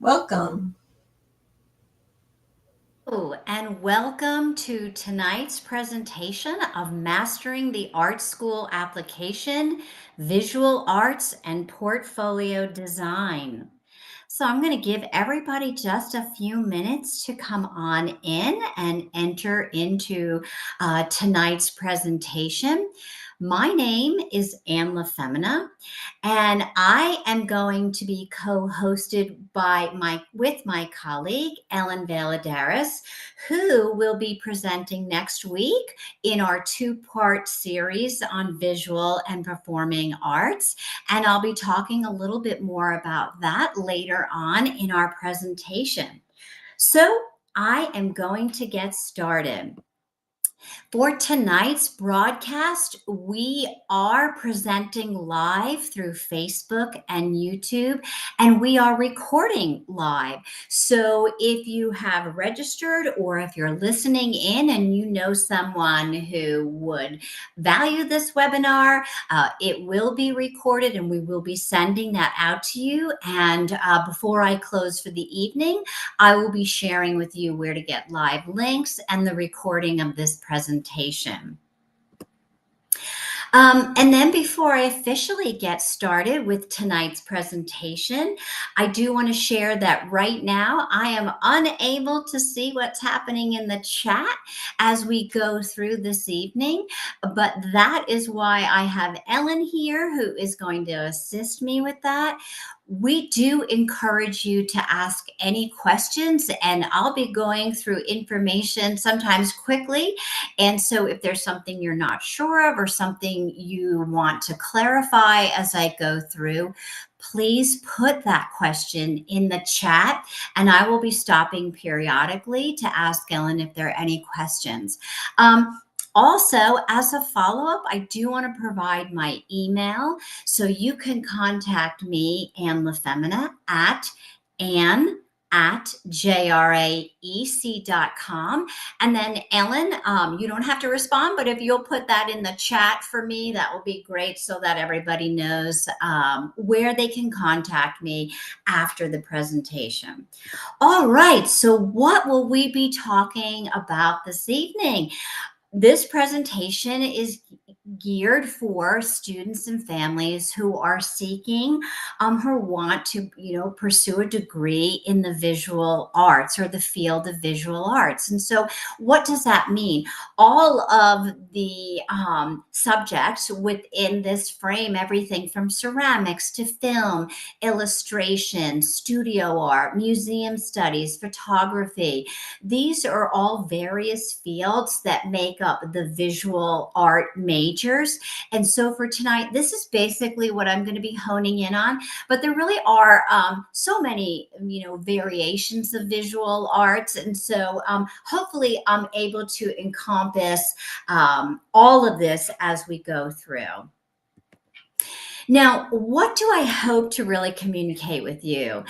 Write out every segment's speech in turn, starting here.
Welcome. Hello, and welcome to tonight's presentation of Mastering the Art School Application, Visual Arts, and Portfolio Design. So I'm going to give everybody just a few minutes to come on in and enter into tonight's presentation. My name is Ann LaFemina, and I am going to be co-hosted with my colleague Ellen Valadares, who will be presenting next week in our two-part series on visual and performing arts. And I'll be talking a little bit more about that later on in our presentation. So I am going to get started. For tonight's broadcast, we are presenting live through Facebook and YouTube, and we are recording live. So if you have registered or if you're listening in and you know someone who would value this webinar, it will be recorded and we will be sending that out to you. And before I close for the evening, I will be sharing with you where to get live links and the recording of this presentation. And then before I officially get started with tonight's presentation, I do want to share that right now I am unable to see what's happening in the chat as we go through this evening, but that is why I have Ellen here who is going to assist me with that. We do encourage you to ask any questions, and I'll be going through information sometimes quickly. And so if there's something you're not sure of or something you want to clarify as I go through, please put that question in the chat, and I will be stopping periodically to ask Ellen if there are any questions. Also, as a follow-up, I do want to provide my email, so you can contact me, Ann LaFemina, at jraec.com. And then Ellen, you don't have to respond, but if you'll put that in the chat for me, that will be great so that everybody knows where they can contact me after the presentation. All right, so what will we be talking about this evening? This presentation is geared for students and families who are seeking or want to, pursue a degree in the visual arts or the field of visual arts. And so what does that mean? All of the subjects within this frame, everything from ceramics to film, illustration, studio art, museum studies, photography, these are all various fields that make up the visual art majors. And so for tonight, this is basically what I'm going to be honing in on. But there really are so many, variations of visual arts. And so hopefully I'm able to encompass all of this as we go through. Now, what do I hope to really communicate with you?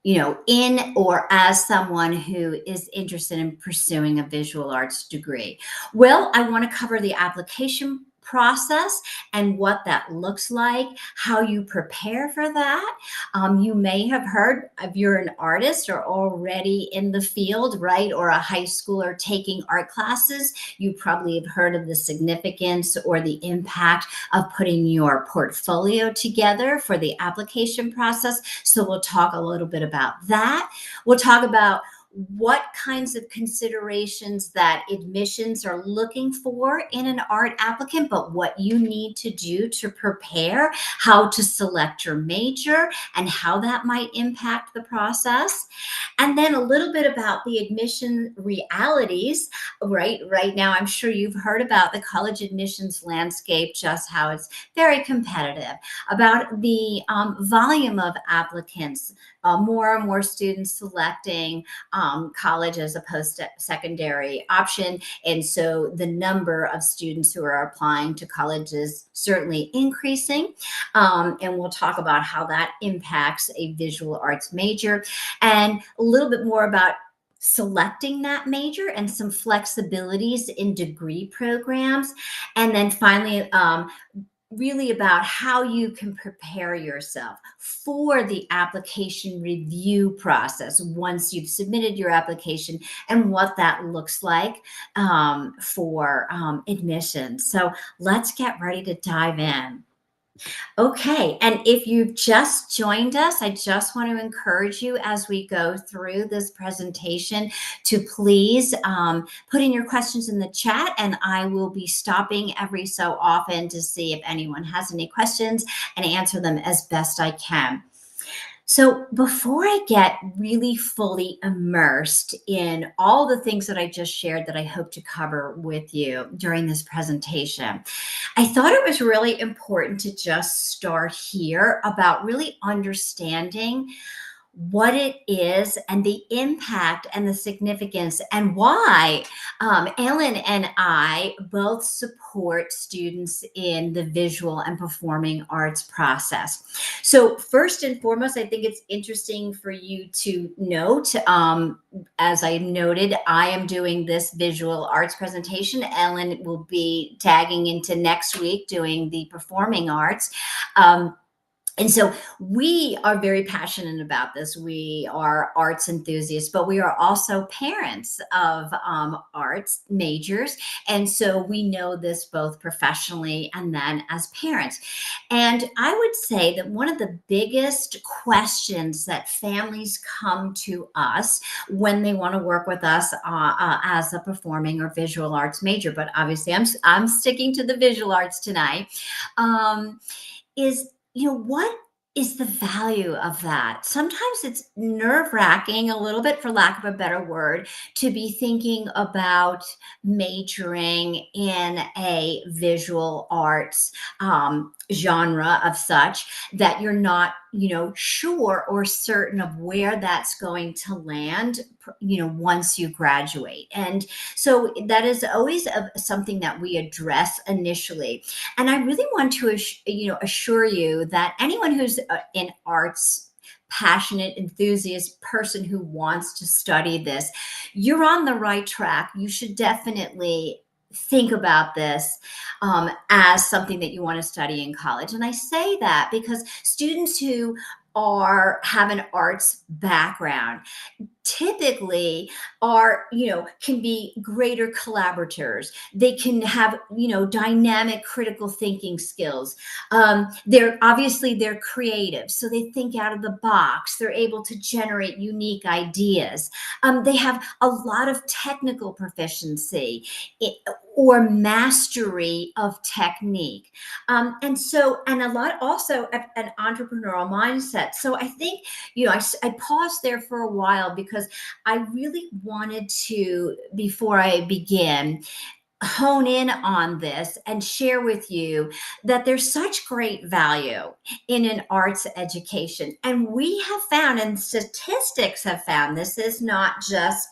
In or as someone who is interested in pursuing a visual arts degree? Well, I want to cover the application process and what that looks like, how you prepare for that. You may have heard, if you're an artist or already in the field, right, or a high schooler taking art classes, you probably have heard of the significance or the impact of putting your portfolio together for the application process. So we'll talk a little bit about that. We'll talk about what kinds of considerations that admissions are looking for in an art applicant, but what you need to do to prepare, how to select your major, and how that might impact the process. And then a little bit about the admission realities. Right now, I'm sure you've heard about the college admissions landscape, just how it's very competitive, about the volume of applicants, more and more students selecting college as opposed to secondary option. And so the number of students who are applying to college is certainly increasing. And we'll talk about how that impacts a visual arts major, and a little bit more about selecting that major and some flexibilities in degree programs. And then finally, really about how you can prepare yourself for the application review process once you've submitted your application and what that looks like for admissions. So let's get ready to dive in. Okay, and if you've just joined us, I just want to encourage you as we go through this presentation to please put in your questions in the chat, and I will be stopping every so often to see if anyone has any questions and answer them as best I can. So before I get really fully immersed in all the things that I just shared that I hope to cover with you during this presentation, I thought it was really important to just start here about really understanding what it is and the impact and the significance and why Ellen and I both support students in the visual and performing arts process. So first and foremost, I think it's interesting for you to note, as I noted, I am doing this visual arts presentation. Ellen will be tagging into next week doing the performing arts. And so we are very passionate about this. We are arts enthusiasts, but we are also parents of arts majors. And so we know this both professionally and then as parents. And I would say that one of the biggest questions that families come to us when they want to work with us as a performing or visual arts major, but obviously I'm sticking to the visual arts tonight, is, what is the value of that? Sometimes it's nerve-wracking a little bit, for lack of a better word, to be thinking about majoring in a visual arts genre of such that you're not, sure or certain of where that's going to land, once you graduate. And so that is always something that we address initially. And I really want to, assure you that anyone who's in arts, passionate, enthusiast person who wants to study this, you're on the right track. You should definitely think about this as something that you want to study in college. And I say that because students who have an arts background typically are, can be greater collaborators. They can have, dynamic critical thinking skills. They're creative, so they think out of the box. They're able to generate unique ideas. They have a lot of technical proficiency or mastery of technique. And a lot also an entrepreneurial mindset. So I think, I paused there for a while because I really wanted to, before I begin, hone in on this and share with you that there's such great value in an arts education. And we have found, and statistics have found, this is not just,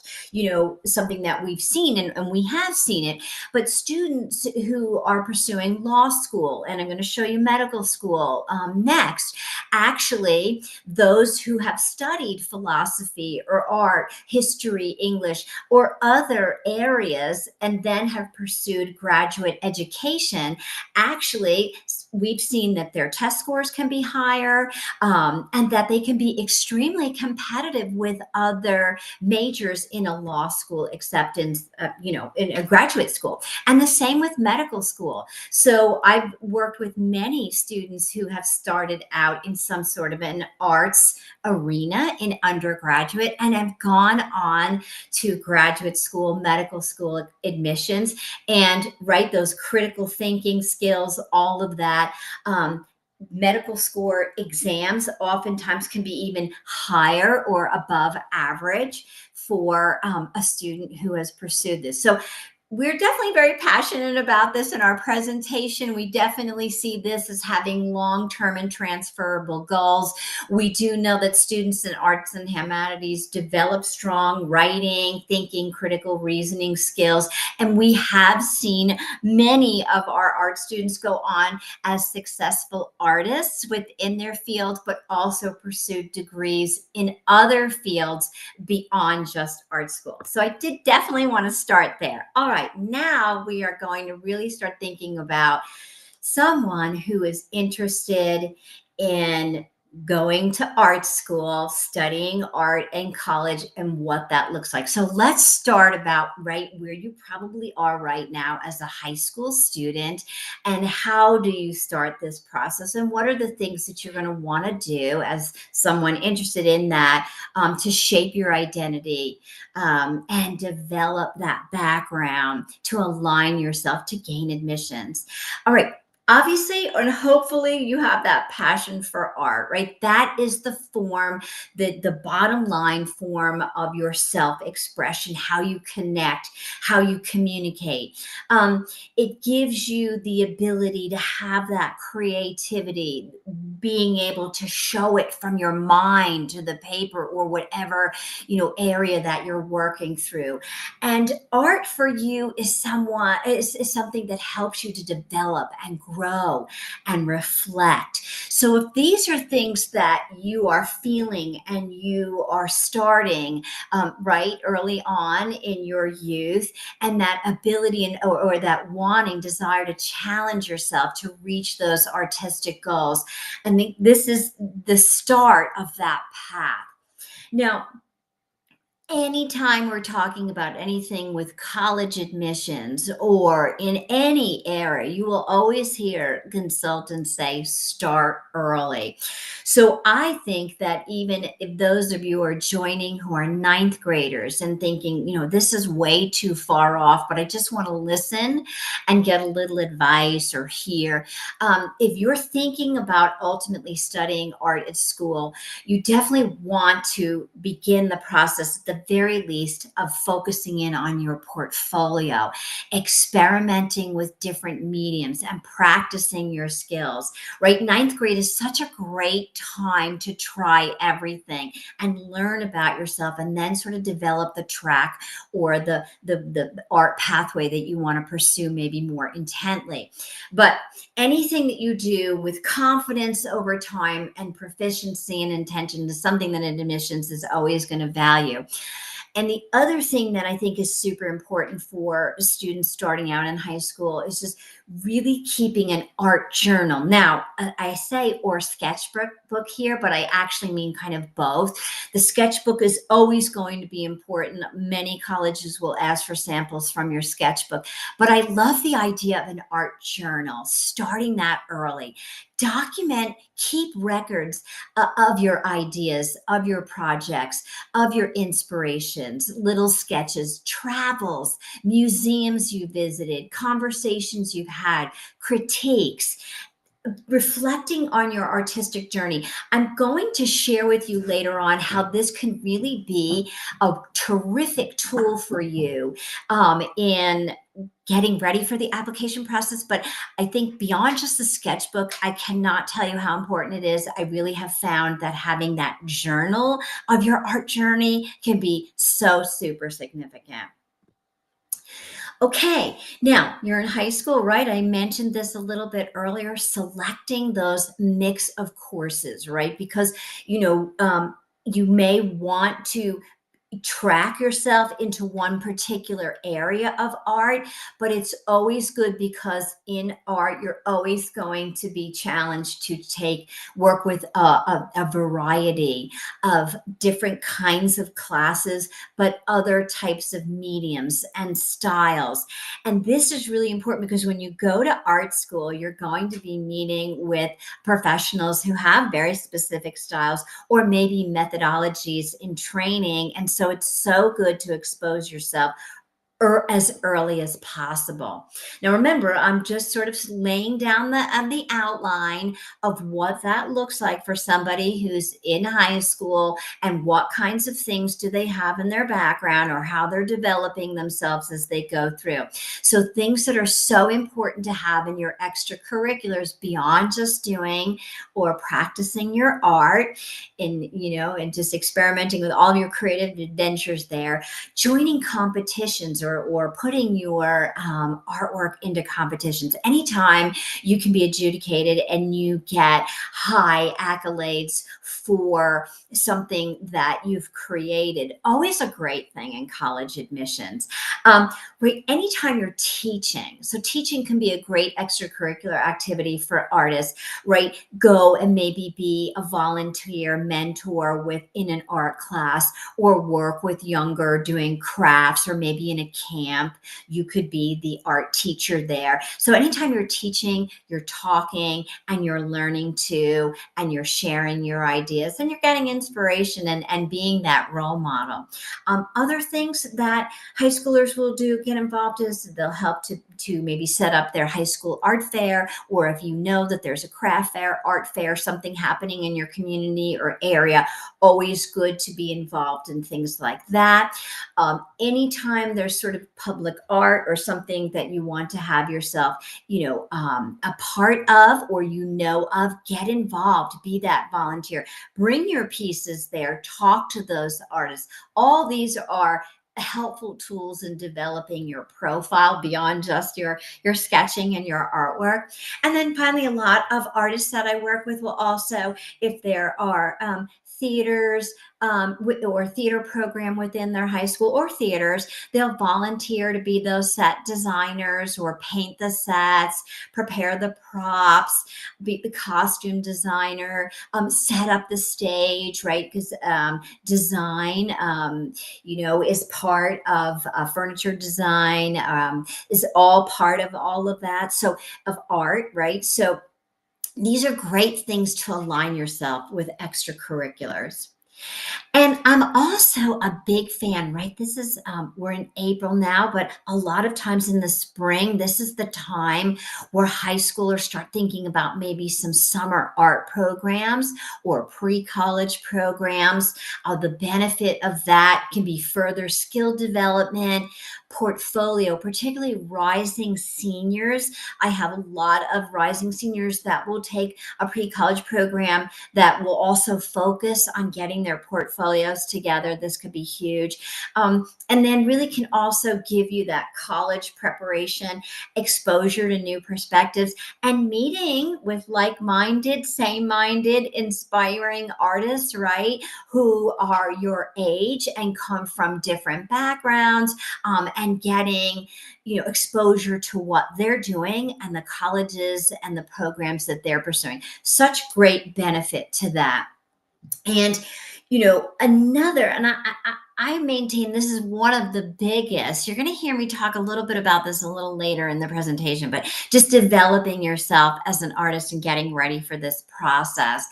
something that we've seen, and we have seen it, but students who are pursuing law school, and I'm going to show you medical school next, actually, those who have studied philosophy or art, history, English, or other areas, and then have pursued graduate education, actually, we've seen that their test scores can be higher, and that they can be extremely competitive with other majors in a law school acceptance, in a graduate school. And the same with medical school. So I've worked with many students who have started out in some sort of an arts arena in undergraduate and have gone on to graduate school, medical school admissions, and those critical thinking skills, all of that. Medical score exams oftentimes can be even higher or above average for a student who has pursued this. So we're definitely very passionate about this in our presentation. We definitely see this as having long-term and transferable goals. We do know that students in arts and humanities develop strong writing, thinking, critical reasoning skills. And we have seen many of our art students go on as successful artists within their field, but also pursue degrees in other fields beyond just art school. So I did definitely want to start there. All right, now we are going to really start thinking about someone who is interested in going to art school, studying art in college, and what that looks like. So let's start about right where you probably are right now as a high school student, and how do you start this process, and what are the things that you're going to want to do as someone interested in that, to shape your identity, and develop that background to align yourself to gain admissions. All right. Obviously, and hopefully you have that passion for art, right? That is the form, the bottom line form of your self-expression, how you connect, how you communicate. It gives you the ability to have that creativity, being able to show it from your mind to the paper or whatever, area that you're working through. And art for you is is something that helps you to develop and grow and reflect. So if these are things that you are feeling and you are starting, right early on in your youth, and that ability or that wanting desire to challenge yourself to reach those artistic goals, I think this is the start of that path. Now, anytime we're talking about anything with college admissions or in any area, you will always hear consultants say start early. So I think that even if those of you are joining who are ninth graders and thinking, this is way too far off, but I just want to listen and get a little advice or hear. If you're thinking about ultimately studying art at school, you definitely want to begin the process at the very least of focusing in on your portfolio, experimenting with different mediums and practicing your skills, right? Ninth grade is such a great time to try everything and learn about yourself, and then sort of develop the track or the art pathway that you want to pursue maybe more intently. But anything that you do with confidence over time and proficiency and intention is something that admissions is always going to value. And the other thing that I think is super important for students starting out in high school is just really keeping an art journal. Now, I say or sketchbook here, but I actually mean kind of both. The sketchbook is always going to be important. Many colleges will ask for samples from your sketchbook, but I love the idea of an art journal, starting that early. Document, keep records of your ideas, of your projects, of your inspirations, little sketches, travels, museums you visited, conversations you've had, critiques, reflecting on your artistic journey. I'm going to share with you later on how this can really be a terrific tool for you in getting ready for the application process. But I think beyond just the sketchbook, I cannot tell you how important it is. I really have found that having that journal of your art journey can be so super significant. Okay, now you're in high school, right? I mentioned this a little bit earlier, selecting those mix of courses, right? Because, you may want to track yourself into one particular area of art, but it's always good because in art, you're always going to be challenged to work with a variety of different kinds of classes, but other types of mediums and styles. And this is really important because when you go to art school, you're going to be meeting with professionals who have very specific styles or maybe methodologies in training. And so it's so good to expose yourself as early as possible. Now, remember, I'm just sort of laying down the outline of what that looks like for somebody who's in high school and what kinds of things do they have in their background or how they're developing themselves as they go through. So things that are so important to have in your extracurriculars beyond just doing or practicing your art and just experimenting with all of your creative adventures there, joining competitions or or putting your artwork into competitions. Anytime you can be adjudicated and you get high accolades for something that you've created, always a great thing in college admissions. Right, anytime you're teaching, so teaching can be a great extracurricular activity for artists, right? Go and maybe be a volunteer mentor within an art class, or work with younger doing crafts, or maybe in a camp you could be the art teacher there. So anytime you're teaching, you're talking and you're learning too, and you're sharing your ideas and you're getting inspiration and being that role model. Other things that high schoolers will do, get involved, is they'll help to maybe set up their high school art fair, or if you know that there's a craft fair, art fair, something happening in your community or area, always good to be involved in things like that. Anytime there's sort of public art or something that you want to have yourself, a part of, or of, get involved, be that volunteer, bring your pieces there, talk to those artists. All these are helpful tools in developing your profile beyond just your sketching and your artwork. And then finally, a lot of artists that I work with will also, if there are theaters or theater program within their high school or theaters, they'll volunteer to be those set designers or paint the sets, prepare the props, be the costume designer, set up the stage, right? Because design, is part of furniture design, is all part of all of that. So of art, right? So these are great things to align yourself with extracurriculars. And I'm also a big fan, right? This is, we're in April now, but a lot of times in the spring, this is the time where high schoolers start thinking about maybe some summer art programs or pre-college programs. The benefit of that can be further skill development, portfolio, particularly rising seniors. I have a lot of rising seniors that will take a pre-college program that will also focus on getting their portfolios together. This could be huge. And then really can also give you that college preparation, exposure to new perspectives, and meeting with like-minded, same-minded, inspiring artists, right? Who are your age and come from different backgrounds, and getting exposure to what they're doing and the colleges and the programs that they're pursuing. Such great benefit to that. And another, and I maintain this is one of the biggest. You're going to hear me talk a little bit about this a little later in the presentation, but just developing yourself as an artist and getting ready for this process.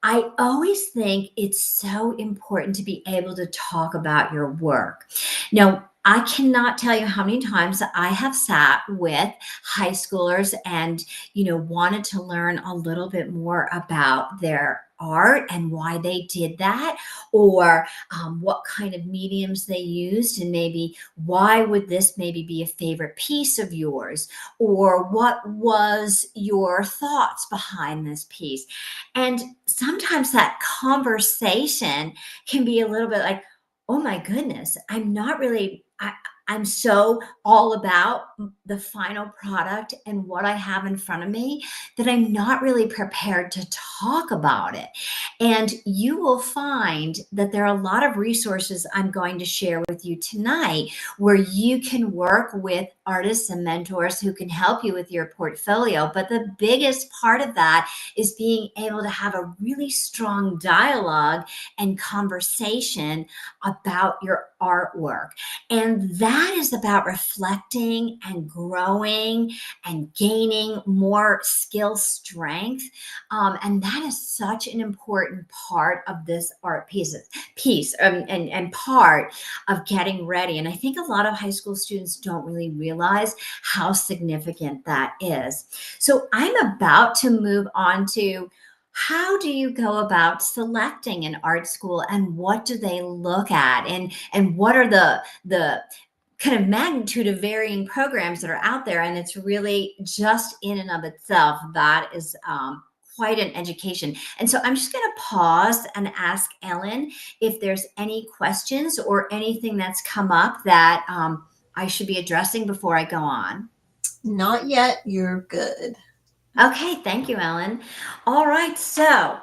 I always think it's so important to be able to talk about your work. Now, I cannot tell you how many times I have sat with high schoolers and, wanted to learn a little bit more about their art and why they did that, or what kind of mediums they used, and maybe why would this maybe be a favorite piece of yours, or what was your thoughts behind this piece. And sometimes that conversation can be a little bit like, oh my goodness, I'm so all about the final product and what I have in front of me that I'm not really prepared to talk about it. And you will find that there are a lot of resources I'm going to share with you tonight where you can work with artists and mentors who can help you with your portfolio. But the biggest part of that is being able to have a really strong dialogue and conversation about your artwork. And that is about reflecting and growing and gaining more skill strength. And that is such an important part of this art piece and part of getting ready. And I think a lot of high school students don't really realize how significant that is. So I'm about to move on to, how do you go about selecting an art school, and what do they look at, and what are the kind of magnitude of varying programs that are out there? And it's really just in and of itself, that is quite an education. And so I'm just going to pause and ask Ellen if there's any questions or anything that's come up that I should be addressing before I go on. Not yet. You're good. Okay, thank you, Ellen. All right, so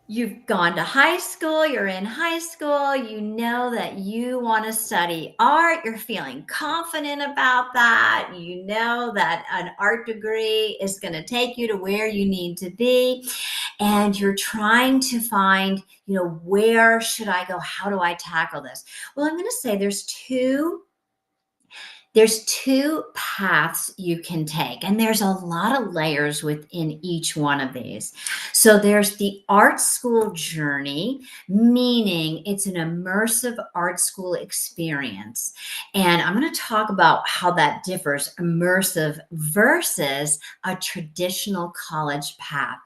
you've gone to high school, you're in high school, you know that you want to study art, you're feeling confident about that, you know that an art degree is going to take you to where you need to be, and you're trying to find, where should I go? How do I tackle this? Well, I'm going to say there's two paths you can take, and there's a lot of layers within each one of these. So there's the art school journey, meaning it's an immersive art school experience. And I'm going to talk about how that differs, immersive versus a traditional college path.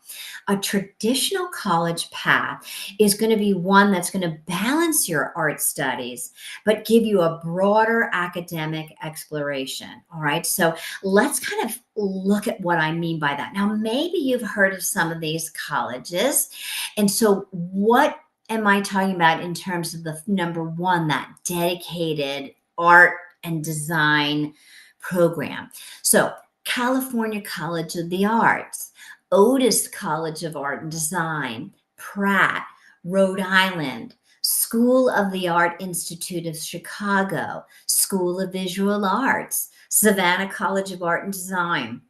A traditional college path is going to be one that's going to balance your art studies, but give you a broader academic exploration. All right. So let's kind of look at what I mean by that. Now, maybe you've heard of some of these colleges. And so, what am I talking about in terms of the number one, that dedicated art and design program? So, California College of the Arts, Otis College of Art and Design, Pratt, Rhode Island, School of the Art Institute of Chicago, School of Visual Arts, Savannah College of Art and Design,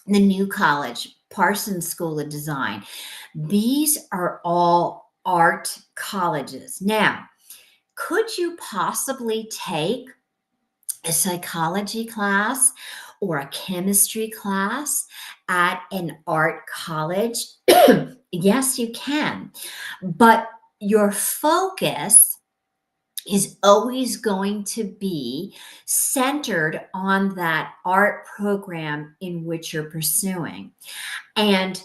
the New College, Parsons School of Design. These are all art colleges. Now, could you possibly take a psychology class or a chemistry class at an art college? Yes, you can. But your focus is always going to be centered on that art program in which you're pursuing. And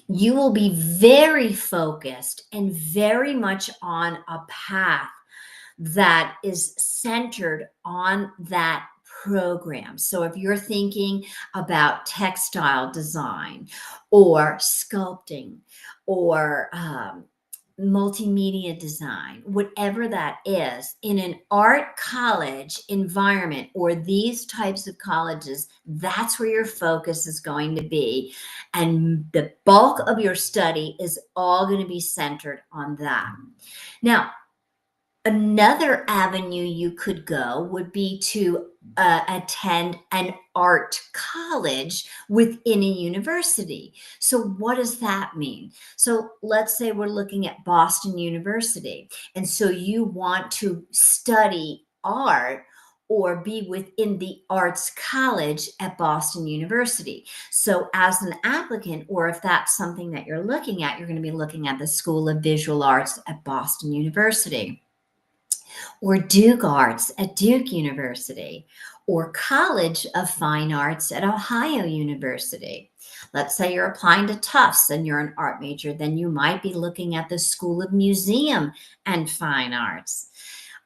you will be very focused and very much on a path that is centered on that program. So if you're thinking about textile design or sculpting or multimedia design, whatever that is, in an art college environment or these types of colleges, that's where your focus is going to be. And the bulk of your study is all going to be centered on that. Now, another avenue you could go would be to attend an art college within a university. So, what does that mean? So, let's say we're looking at Boston University, and so you want to study art or be within the arts college at Boston University. So, as an applicant, or if that's something that you're looking at, you're going to be looking at the School of Visual Arts at Boston University, or Duke Arts at Duke University, or College of Fine Arts at Ohio University. Let's say you're applying to Tufts and you're an art major, then you might be looking at the School of Museum and Fine Arts,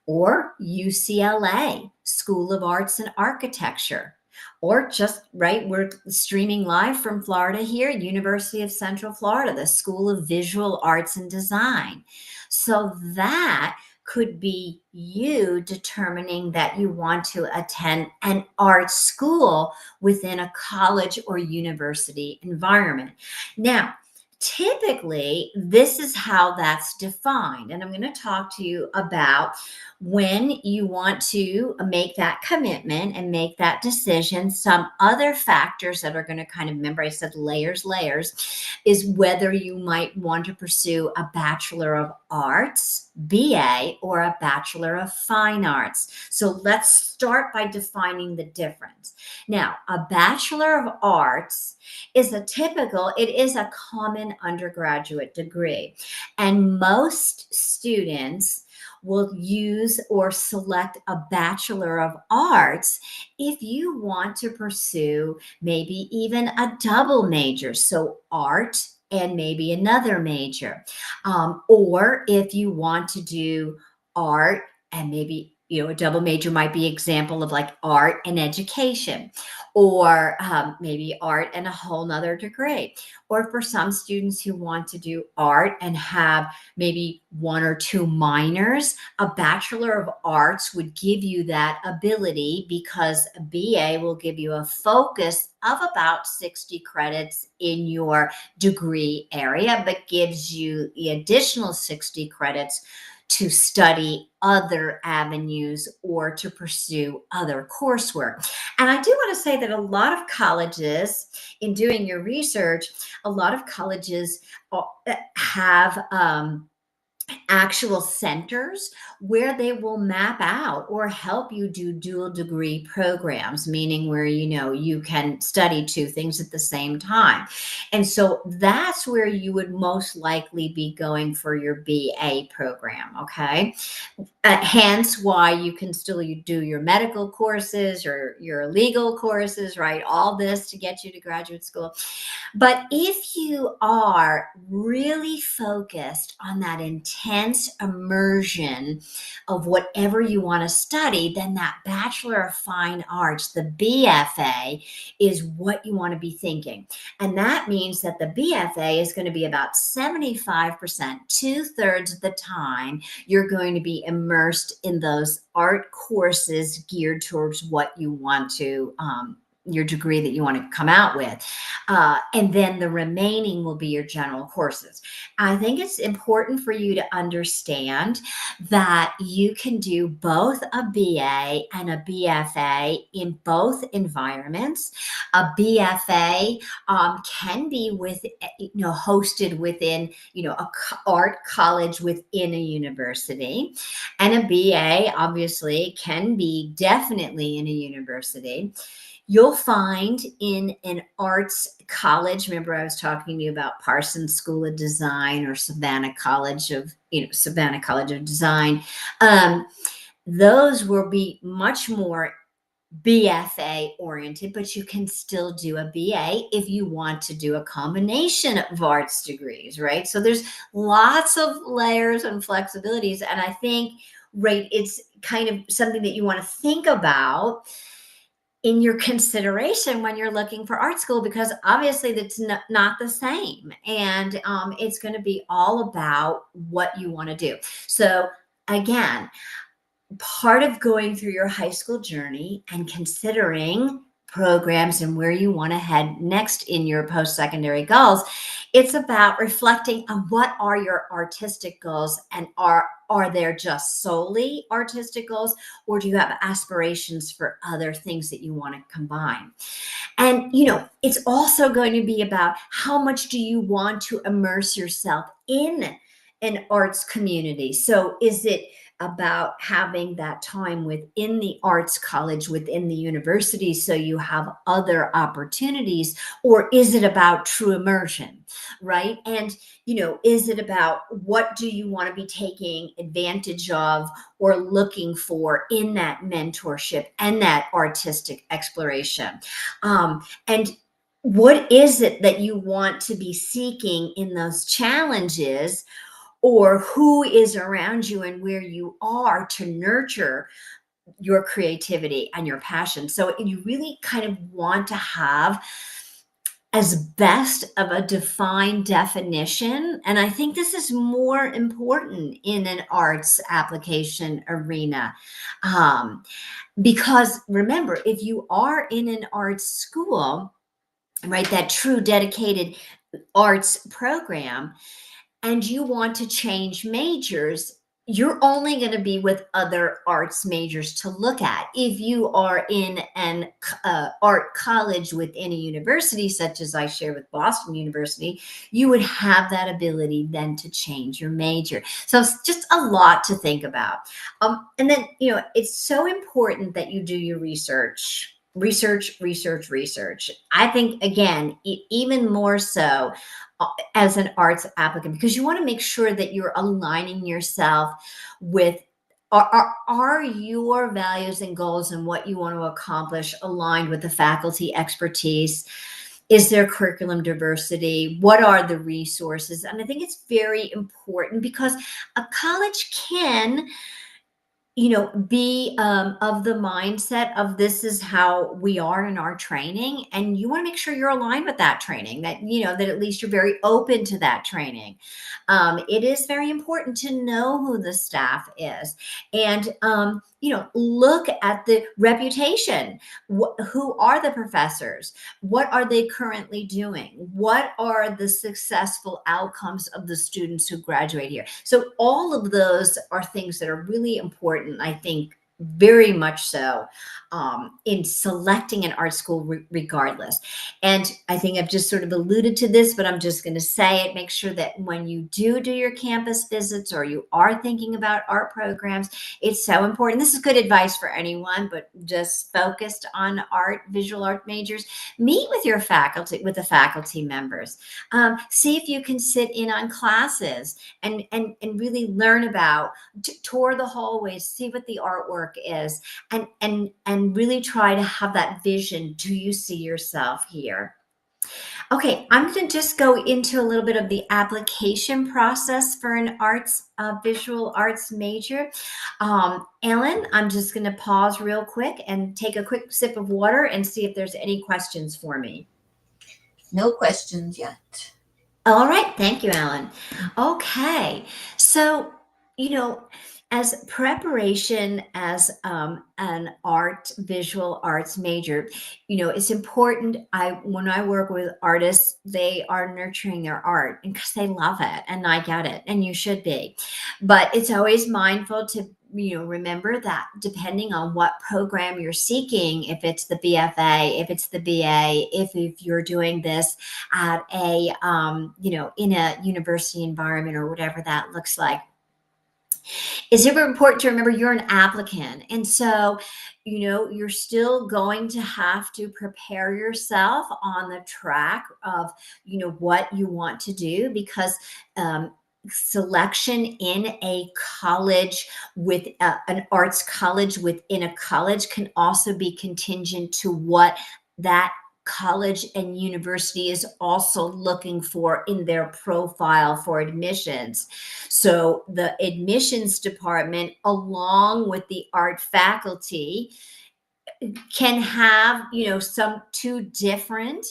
or UCLA, School of Arts and Architecture. Or just right, we're streaming live from Florida here, University of Central Florida, the School of Visual Arts and Design. So that could be you determining that you want to attend an art school within a college or university environment. Now, typically, this is how that's defined. And I'm going to talk to you about when you want to make that commitment and make that decision. Some other factors that are going to kind of, remember I said layers, is whether you might want to pursue a Bachelor of Arts, BA, or a Bachelor of Fine Arts. So let's start by defining the difference. Now, a Bachelor of Arts is it is a common undergraduate degree. And most students will use or select a Bachelor of Arts if you want to pursue maybe even a double major. So art and maybe another major. Or if you want to do art and maybe a double major might be example of like art and education, or maybe art and a whole nother degree. Or for some students who want to do art and have maybe one or two minors, a Bachelor of Arts would give you that ability, because a BA will give you a focus of about 60 credits in your degree area, but gives you the additional 60 credits to study other avenues or to pursue other coursework. And I do want to say that a lot of colleges, in doing your research, a lot of colleges have actual centers where they will map out or help you do dual degree programs, meaning where you can study two things at the same time. And so that's where you would most likely be going for your BA program. Okay. Hence why you can still do your medical courses or your legal courses, right? All this to get you to graduate school. But if you are really focused on that intense immersion of whatever you want to study, then that Bachelor of Fine Arts, the BFA, is what you want to be thinking. And that means that the BFA is going to be about 75%, 2/3 of the time, you're going to be immersed in those art courses geared towards what you want to, your degree that you want to come out with. And then the remaining will be your general courses. I think it's important for you to understand that you can do both a BA and a BFA in both environments. A BFA can be hosted within, art college within a university. And a BA obviously can be definitely in a university. You'll find in an arts college, remember I was talking to you about Parsons School of Design or Savannah College of Design. Those will be much more BFA oriented, but you can still do a BA if you want to do a combination of arts degrees, right? So there's lots of layers and flexibilities. And I think, right, it's kind of something that you want to think about in your consideration when you're looking for art school, because obviously that's not the same. And it's going to be all about what you want to do. So again, part of going through your high school journey and considering programs and where you want to head next in your post-secondary goals, it's about reflecting on what are your artistic goals, and are there just solely artistic goals, or do you have aspirations for other things that you want to combine? And it's also going to be about how much do you want to immerse yourself in an arts community. So is it about having that time within the arts college, within the university, so you have other opportunities? Or is it about true immersion, right? And, is it about what do you want to be taking advantage of or looking for in that mentorship and that artistic exploration? And what is it that you want to be seeking in those challenges, or who is around you and where you are to nurture your creativity and your passion? So you really kind of want to have as best of a defined definition. And I think this is more important in an arts application arena. Because remember, if you are in an arts school, right, that true dedicated arts program, and you want to change majors, you're only going to be with other arts majors to look at. If you are in an art college within a university, such as I share with Boston University, you would have that ability then to change your major. So it's just a lot to think about. And then, it's so important that you do your research. I think, again, even more so as an arts applicant, because you want to make sure that you're aligning yourself with, are your values and goals and what you want to accomplish aligned with the faculty expertise? Is there curriculum diversity? What are the resources? And I think it's very important, because a college can be of the mindset of this is how we are in our training, and you want to make sure you're aligned with that training, that that at least you're very open to that training. It is very important to know who the staff is, and look at the reputation. Who are the professors? What are they currently doing? What are the successful outcomes of the students who graduate here? So all of those are things that are really important, I think, very much so, in selecting an art school regardless. And I think I've just sort of alluded to this, but I'm just going to say it. Make sure that when you do your campus visits, or you are thinking about art programs, it's so important. This is good advice for anyone, but just focused on art, visual art majors. Meet with your faculty, with the faculty members. See if you can sit in on classes and really learn about, tour the hallways, see what the artwork is, and really try to have that vision. Do you see yourself here? Okay, I'm going to just go into a little bit of the application process for an visual arts major. Ellen, I'm just going to pause real quick and take a quick sip of water and see if there's any questions for me. No questions yet. All right, thank you, Ellen. Okay, so as preparation as an visual arts major, it's important. When I work with artists, they are nurturing their art because they love it, and I get it, and you should be. But it's always mindful to remember that depending on what program you're seeking, if it's the BFA, if it's the BA, if you're doing this at a in a university environment or whatever that looks like, it's super important to remember you're an applicant. And so, you're still going to have to prepare yourself on the track of, what you want to do, because selection in a college with an arts college within a college can also be contingent to what that college and university is also looking for in their profile for admissions. So the admissions department, along with the art faculty, can have some two different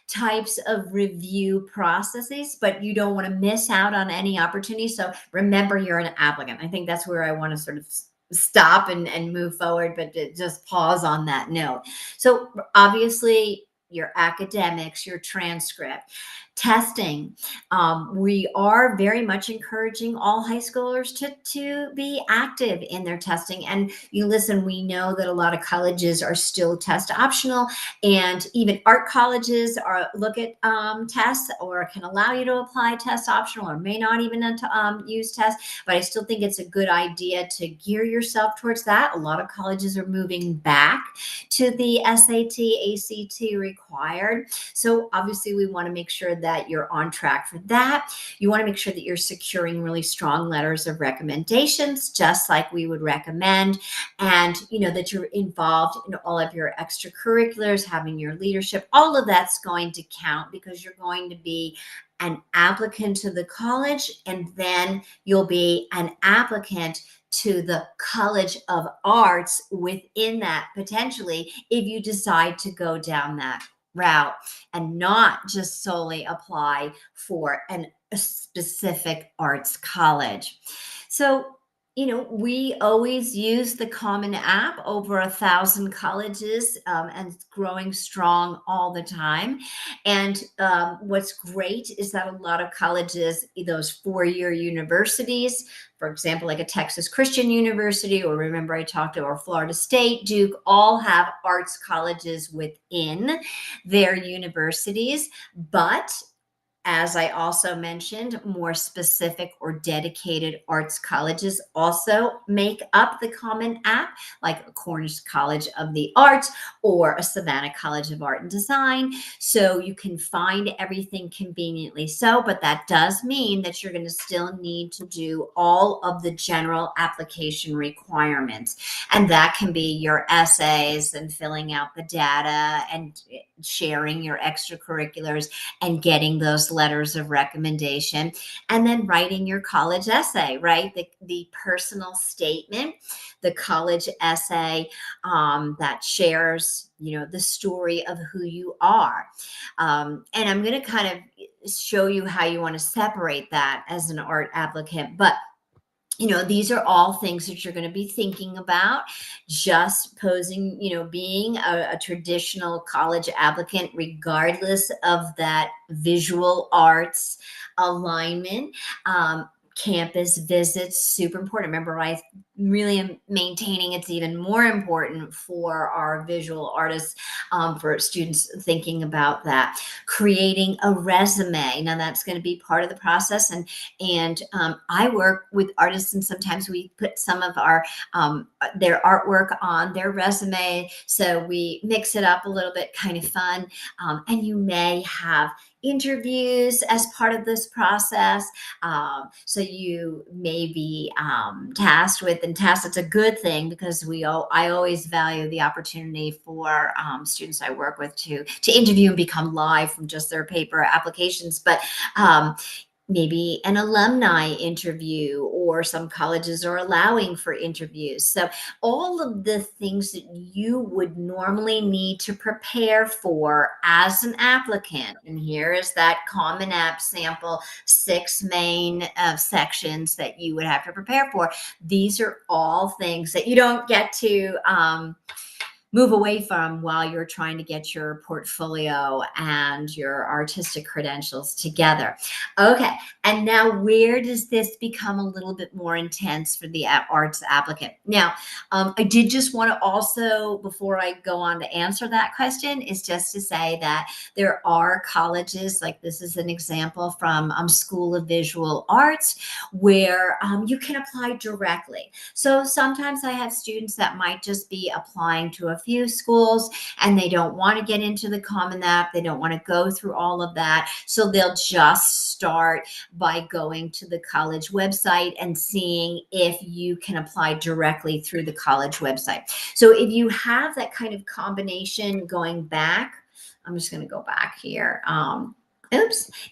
types of review processes, but you don't want to miss out on any opportunity. So remember, you're an applicant. I think that's where I want to sort of stop and move forward, but just pause on that note. So obviously, your academics, your transcript, testing. We are very much encouraging all high schoolers to be active in their testing. And listen, we know that a lot of colleges are still test optional, and even art colleges look at tests, or can allow you to apply test optional, or may not even use tests. But I still think it's a good idea to gear yourself towards that. A lot of colleges are moving back to the SAT, ACT required. So obviously we want to make sure that you're on track for that. You want to make sure that you're securing really strong letters of recommendations, just like we would recommend, and that you're involved in all of your extracurriculars, having your leadership. All of that's going to count, because you're going to be an applicant to the college, and then you'll be an applicant to the College of Arts within that, potentially, if you decide to go down that route and not just solely apply for a specific arts college. So, we always use the Common App, over 1,000 colleges, and it's growing strong all the time. And what's great is that a lot of colleges, those four-year universities, for example, like a Texas Christian University, or remember I talked about Florida State, Duke, all have arts colleges within their universities. But as I also mentioned, more specific or dedicated arts colleges also make up the Common App, like a Cornish College of the Arts or a Savannah College of Art and Design. So you can find everything conveniently so, but that does mean that you're going to still need to do all of the general application requirements. And that can be your essays and filling out the data and sharing your extracurriculars and getting those those letters of recommendation, and then writing your college essay, right? The personal statement, the college essay that shares, the story of who you are. And I'm going to kind of show you how you want to separate that as an art applicant. But these are all things that you're going to be thinking about. Just posing, being a traditional college applicant, regardless of that visual arts alignment. Campus visits, super important. Remember, I really am maintaining it's even more important for our visual artists, for students thinking about that. Creating a resume. Now, that's going to be part of the process. And I work with artists, and sometimes we put some of their artwork on their resume. So we mix it up a little bit, kind of fun. And you may have interviews as part of this process. So you may be tasked with, and tasked, it's a good thing, because I always value the opportunity for students I work with to interview and become live from just their paper applications. But maybe an alumni interview, or some colleges are allowing for interviews. So all of the things that you would normally need to prepare for as an applicant. And here is that Common App sample, 6 main sections that you would have to prepare for. These are all things that you don't get to move away from while you're trying to get your portfolio and your artistic credentials together. Okay, and now where does this become a little bit more intense for the arts applicant? Now, I did just want to also, before I go on to answer that question, is just to say that there are colleges, like this is an example from School of Visual Arts, where you can apply directly. So sometimes I have students that might just be applying to a few schools, and they don't want to get into the Common App. They don't want to go through all of that. So they'll just start by going to the college website and seeing if you can apply directly through the college website. So if you have that kind of combination going back, I'm just going to go back here.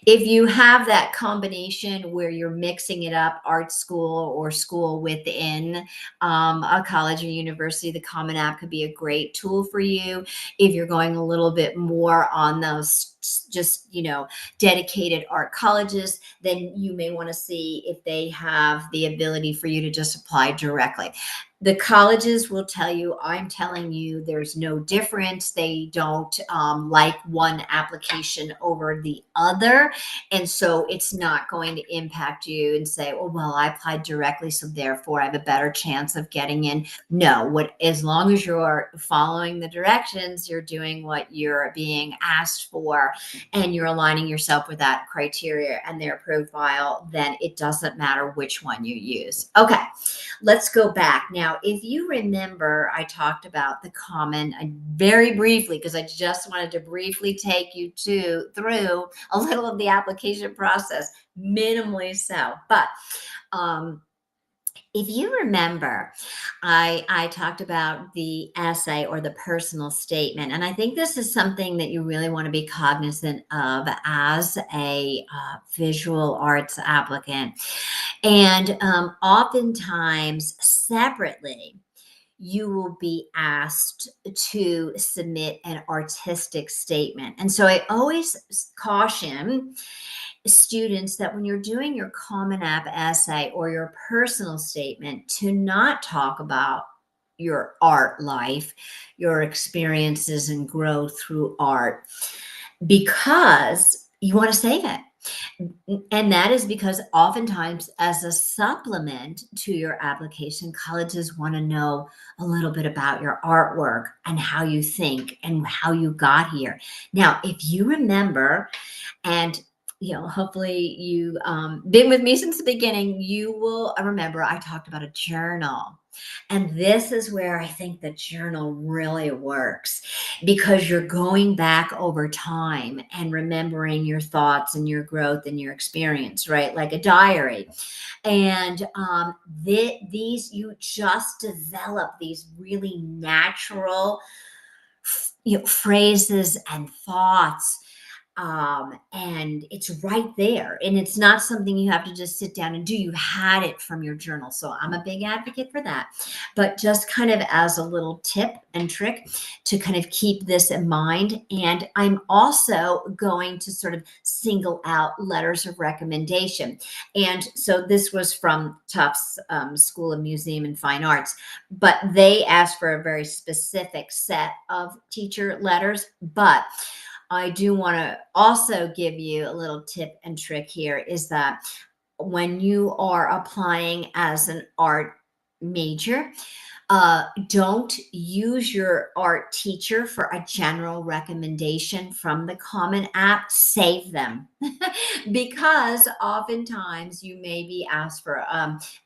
If you have that combination where you're mixing it up, art school or school within a college or university, the Common App could be a great tool for you. If you're going a little bit more on those just, dedicated art colleges, then you may want to see if they have the ability for you to just apply directly. The colleges will tell you, I'm telling you, there's no difference. They don't like one application over the other. And so it's not going to impact you and say, oh, well, I applied directly, so therefore I have a better chance of getting in. No, as long as you're following the directions, you're doing what you're being asked for, and you're aligning yourself with that criteria and their profile, then it doesn't matter which one you use. Okay, let's go back. Now, if you remember, I talked about the common very briefly, because I just wanted to briefly take you through a little of the application process, minimally so. But if you remember, I talked about the essay or the personal statement, and I think this is something that you really want to be cognizant of as a visual arts applicant. And oftentimes, separately, you will be asked to submit an artistic statement. And so I always caution students that when you're doing your Common App essay or your personal statement, to not talk about your art life, your experiences and growth through art, because you want to save it. And that is because oftentimes, as a supplement to your application, colleges want to know a little bit about your artwork and how you think and how you got here. Now, if you remember, and hopefully you've been with me since the beginning, you will remember I talked about a journal. And this is where I think the journal really works, because you're going back over time and remembering your thoughts and your growth and your experience, right? Like a diary. And you just develop these really natural phrases and thoughts And it's right there. And it's not something you have to just sit down and do. You had it from your journal. So I'm a big advocate for that. But just kind of as a little tip and trick to kind of keep this in mind. And I'm also going to sort of single out letters of recommendation. And so this was from Tufts School of Museum and Fine Arts, but they asked for a very specific set of teacher letters. But I do want to also give you a little tip and trick here is that when you are applying as an art major, don't use your art teacher for a general recommendation from the Common App. Save them because oftentimes you may be asked for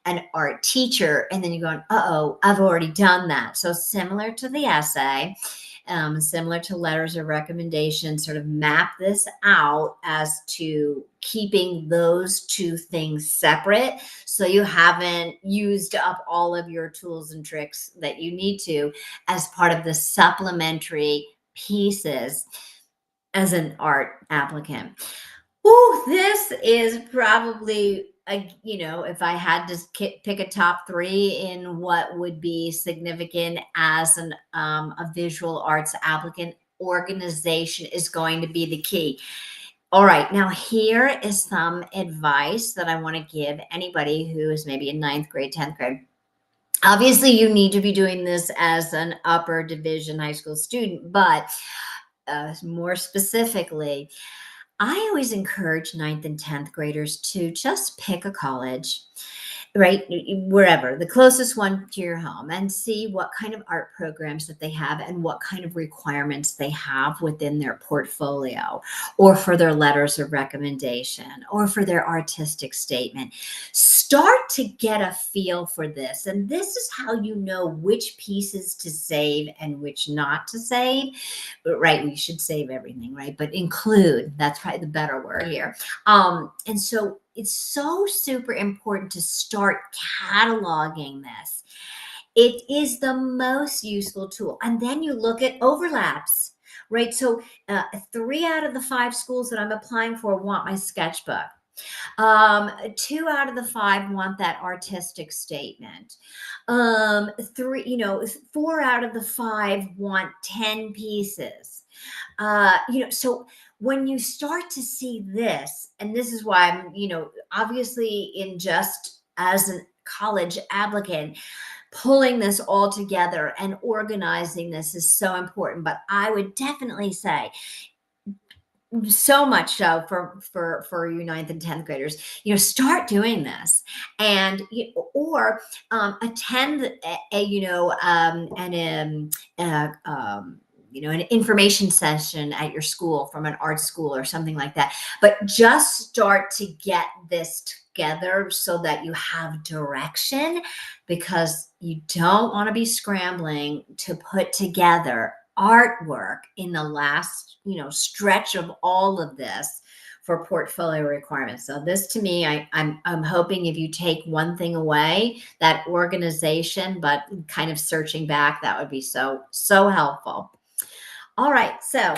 an art teacher and then you're going, uh-oh, I've already done that. So similar to the essay, similar to letters of recommendation, sort of map this out as to keeping those two things separate. So you haven't used up all of your tools and tricks that you need to as part of the supplementary pieces as an art applicant. Ooh, this is probably if I had to pick a top three in what would be significant as a visual arts applicant, organization is going to be the key. All right, now here is some advice that I want to give anybody who is maybe in 9th grade, 10th grade. Obviously, you need to be doing this as an upper division high school student, but more specifically, I always encourage 9th and 10th graders to just pick a college, right? Wherever, the closest one to your home, and see what kind of art programs that they have and what kind of requirements they have within their portfolio or for their letters of recommendation or for their artistic statement. Start to get a feel for this. And this is how you know which pieces to save and which not to save, right? We should save everything, right? But include, that's probably the better word here. And so it's so super important to start cataloging this. It is the most useful tool. And then you look at overlaps, right? So 3 out of the 5 schools that I'm applying for want my sketchbook. 2 out of the 5 want that artistic statement. 4 out of the 5 want 10 pieces. So when you start to see this, and this is why I'm, obviously in just as a college applicant, pulling this all together and organizing this is so important. But I would definitely say, so much so for you 9th and 10th graders, start doing this and or attend an information session at your school from an art school or something like that. But just start to get this together so that you have direction, because you don't want to be scrambling to put together artwork in the last stretch of all of this for portfolio requirements. So this, to me, I'm hoping if you take one thing away, that organization, but kind of searching back, that would be so helpful. All right, so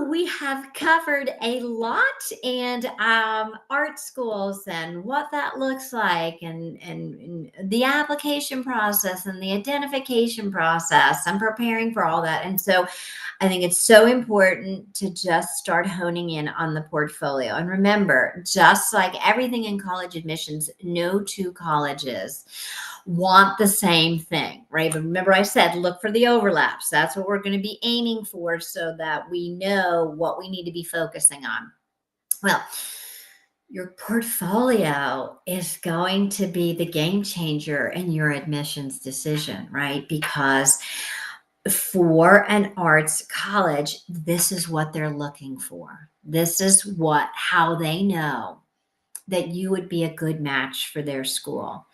we have covered a lot, and art schools and what that looks like, and the application process and the identification process and preparing for all that. And so I think it's so important to just start honing in on the portfolio. And remember, just like everything in college admissions, no 2 colleges want the same thing, right? But remember, I said, look for the overlaps. That's what we're going to be aiming for so that we know what we need to be focusing on. Well, your portfolio is going to be the game changer in your admissions decision, right? Because for an arts college, this is what they're looking for. This is how they know that you would be a good match for their school.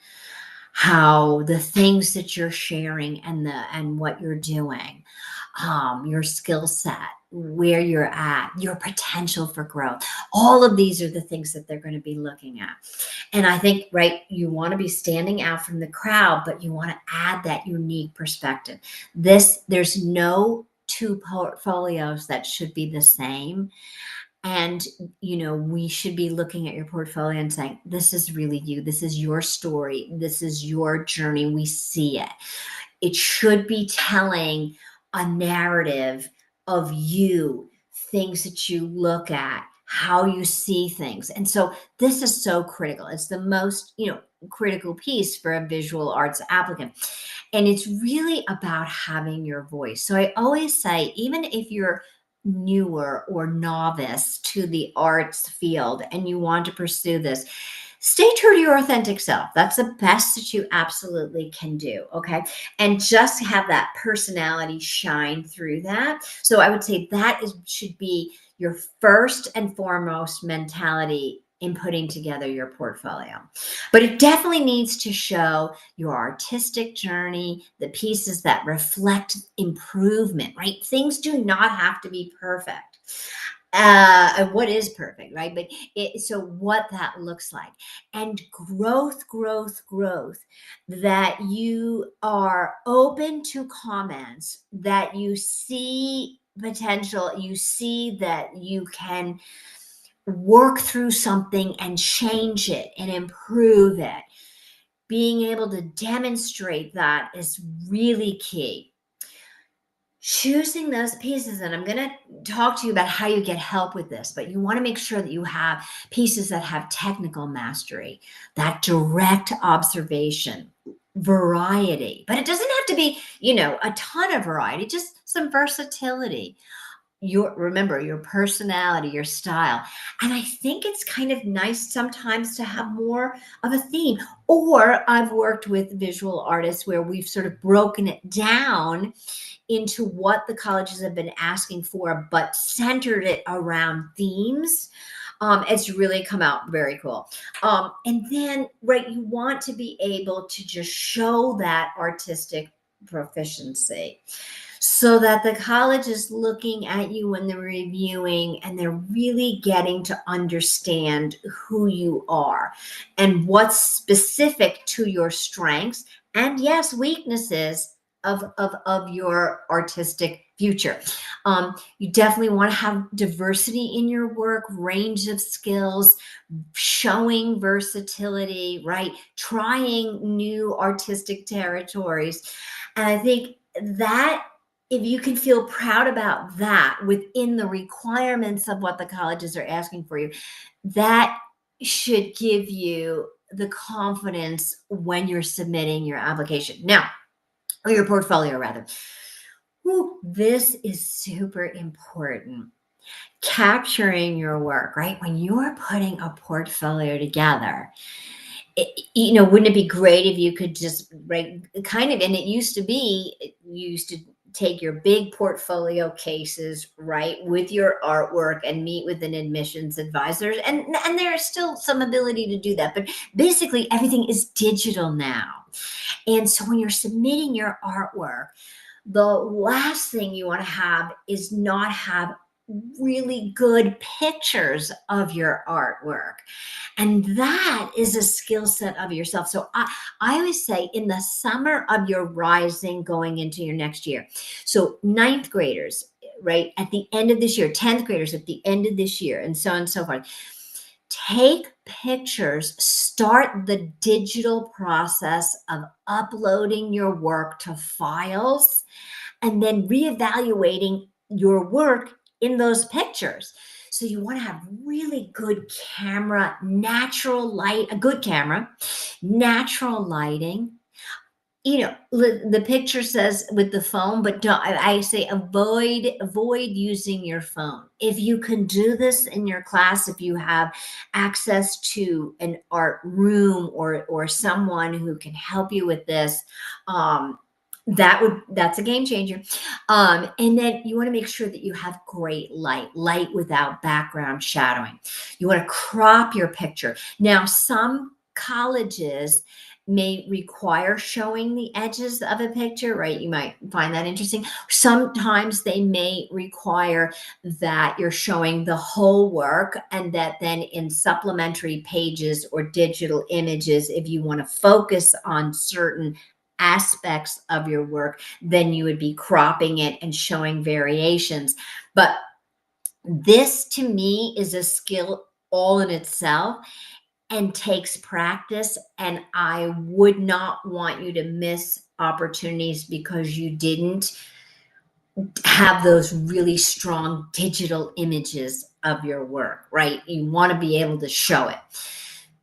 How the things that you're sharing and what you're doing, your skill set, where you're at, your potential for growth. All of these are the things that they're going to be looking at. And I think, right, you want to be standing out from the crowd, but you want to add that unique perspective. There's no two portfolios that should be the same. And, we should be looking at your portfolio and saying, this is really you. This is your story. This is your journey. We see it. It should be telling a narrative of you, things that you look at, how you see things. And so this is so critical. It's the most, critical piece for a visual arts applicant. And it's really about having your voice. So I always say, even if you're newer or novice to the arts field and you want to pursue this, stay true to your authentic self. That's the best that you absolutely can do. Okay. And just have that personality shine through that. So I would say that should be your first and foremost mentality in putting together your portfolio. But it definitely needs to show your artistic journey, the pieces that reflect improvement, right? Things do not have to be perfect. What is perfect, right? But so what that looks like, and growth, that you are open to comments, that you see potential, you see that you can work through something and change it and improve it. Being able to demonstrate that is really key. Choosing those pieces, and I'm going to talk to you about how you get help with this, but you want to make sure that you have pieces that have technical mastery, that direct observation, variety. But it doesn't have to be, a ton of variety, just some versatility. Remember your personality, your style. And I think it's kind of nice sometimes to have more of a theme. Or I've worked with visual artists where we've sort of broken it down into what the colleges have been asking for, but centered it around themes. It's really come out very cool. And then, right, you want to be able to just show that artistic proficiency, so that the college is looking at you when they're reviewing and they're really getting to understand who you are and what's specific to your strengths and, yes, weaknesses of your artistic future. You definitely want to have diversity in your work, range of skills, showing versatility, right? Trying new artistic territories. And I think that if you can feel proud about that within the requirements of what the colleges are asking for you, that should give you the confidence when you're submitting your application. Now, or your portfolio rather. This is super important. Capturing your work, right? When you're putting a portfolio together, wouldn't it be great if you could just, right, kind of, and it used to be, you used to take your big portfolio cases, right, with your artwork and meet with an admissions advisor. And there's still some ability to do that. But basically, everything is digital now. And so when you're submitting your artwork, the last thing you want to have is not have really good pictures of your artwork. And that is a skill set of yourself. So I always say in the summer of your rising going into your next year. So 9th graders, right, at the end of this year, 10th graders at the end of this year, and so on and so forth. Take pictures, start the digital process of uploading your work to files, and then reevaluating your work in those pictures. So you want to have really good camera, natural light, a good camera, natural lighting. The picture says with the phone, but I say avoid using your phone. If you can do this in your class, if you have access to an art room or someone who can help you with this, that's a game changer. And then you want to make sure that you have great light without background shadowing. You want to crop your picture. Now, some colleges may require showing the edges of a picture, right? You might find that interesting. Sometimes they may require that you're showing the whole work, and that then in supplementary pages or digital images, if you want to focus on certain aspects of your work, then you would be cropping it and showing variations. But this to me is a skill all in itself and takes practice. And I would not want you to miss opportunities because you didn't have those really strong digital images of your work, right? You want to be able to show it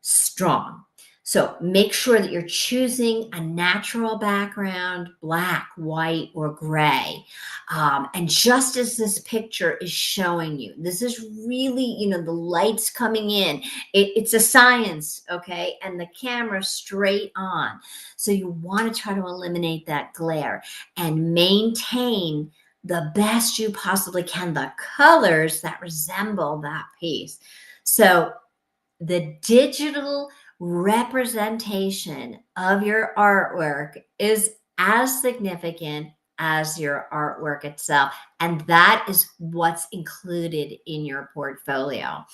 strong. So make sure that you're choosing a natural background, black, white, or gray. And just as this picture is showing you, this is really, the light's coming in. It's a science, okay? And the camera straight on. So you want to try to eliminate that glare and maintain the best you possibly can, the colors that resemble that piece. So the digital representation of your artwork is as significant as your artwork itself. And that is what's included in your portfolio.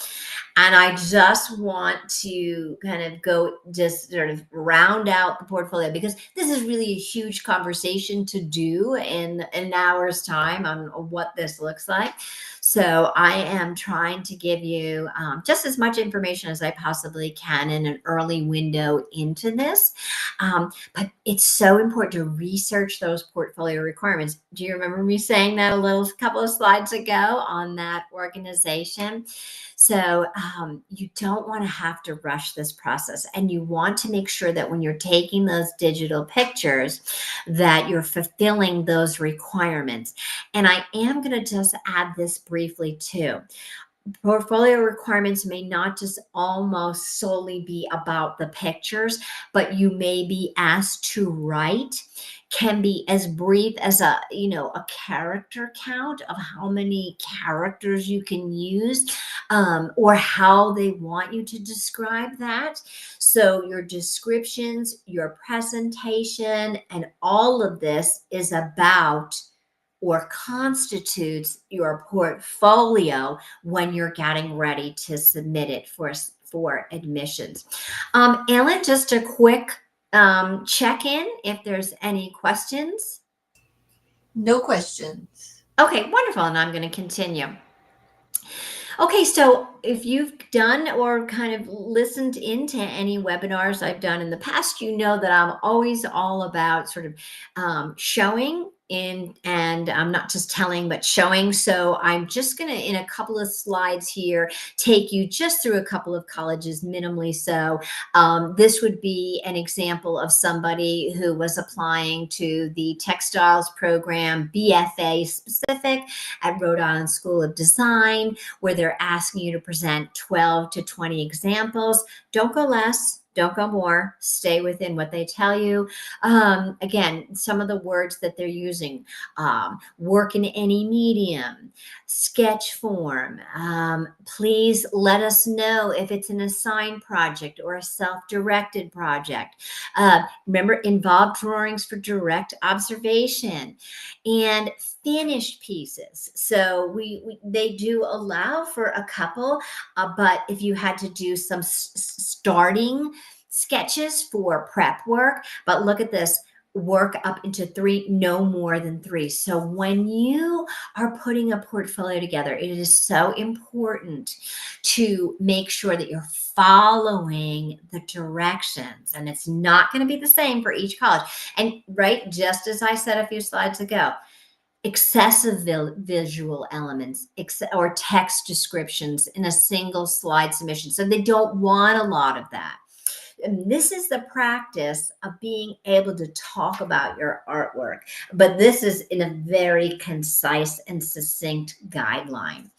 And I just want to kind of just sort of round out the portfolio, because this is really a huge conversation to do in an hour's time on what this looks like. So I am trying to give you just as much information as I possibly can in an early window into this. But it's so important to research those portfolio requirements. Do you remember me saying that a couple of slides ago on that organization? So you don't want to have to rush this process, and you want to make sure that when you're taking those digital pictures that you're fulfilling those requirements. And I am going to just add this briefly too. Portfolio requirements may not just almost solely be about the pictures, but you may be asked to write. Can be as brief as a character count of how many characters you can use, or how they want you to describe that. So your descriptions, your presentation, and all of this is about or constitutes your portfolio when you're getting ready to submit it for admissions. Ellen, just a quick check in if there's any questions. No questions. Okay, wonderful. And I'm going to continue. Okay, so if you've done or kind of listened into any webinars I've done in the past, you know that I'm always all about sort of showing and I'm not just telling, but showing. So I'm just going to, in a couple of slides here, take you just through a couple of colleges, minimally so. This would be an example of somebody who was applying to the textiles program, BFA specific, at Rhode Island School of Design, where they're asking you to present 12 to 20 examples. Don't go less. Don't go more. Stay within what they tell you. Again, some of the words that they're using, work in any medium, sketch form. Please let us know if it's an assigned project or a self-directed project. Remember, involved drawings for direct observation and finished pieces. So they do allow for a couple, but if you had to do some starting sketches for prep work, but look at this, work up into 3, no more than 3. So when you are putting a portfolio together, it is so important to make sure that you're following the directions, and it's not going to be the same for each college. And right, just as I said a few slides ago, excessive visual elements or text descriptions in a single slide submission. So they don't want a lot of that. And this is the practice of being able to talk about your artwork, but this is in a very concise and succinct guideline.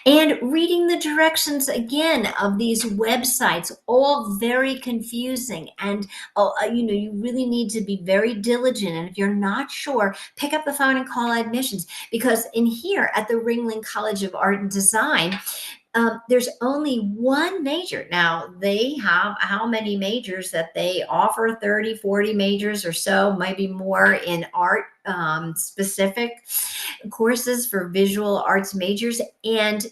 And reading the directions again of these websites, all very confusing. And you really need to be very diligent. And if you're not sure, pick up the phone and call admissions, because in here at the Ringling College of Art and Design, there's only one major. Now, they have how many majors that they offer? 30, 40 majors or so, maybe more in art specific courses for visual arts majors. And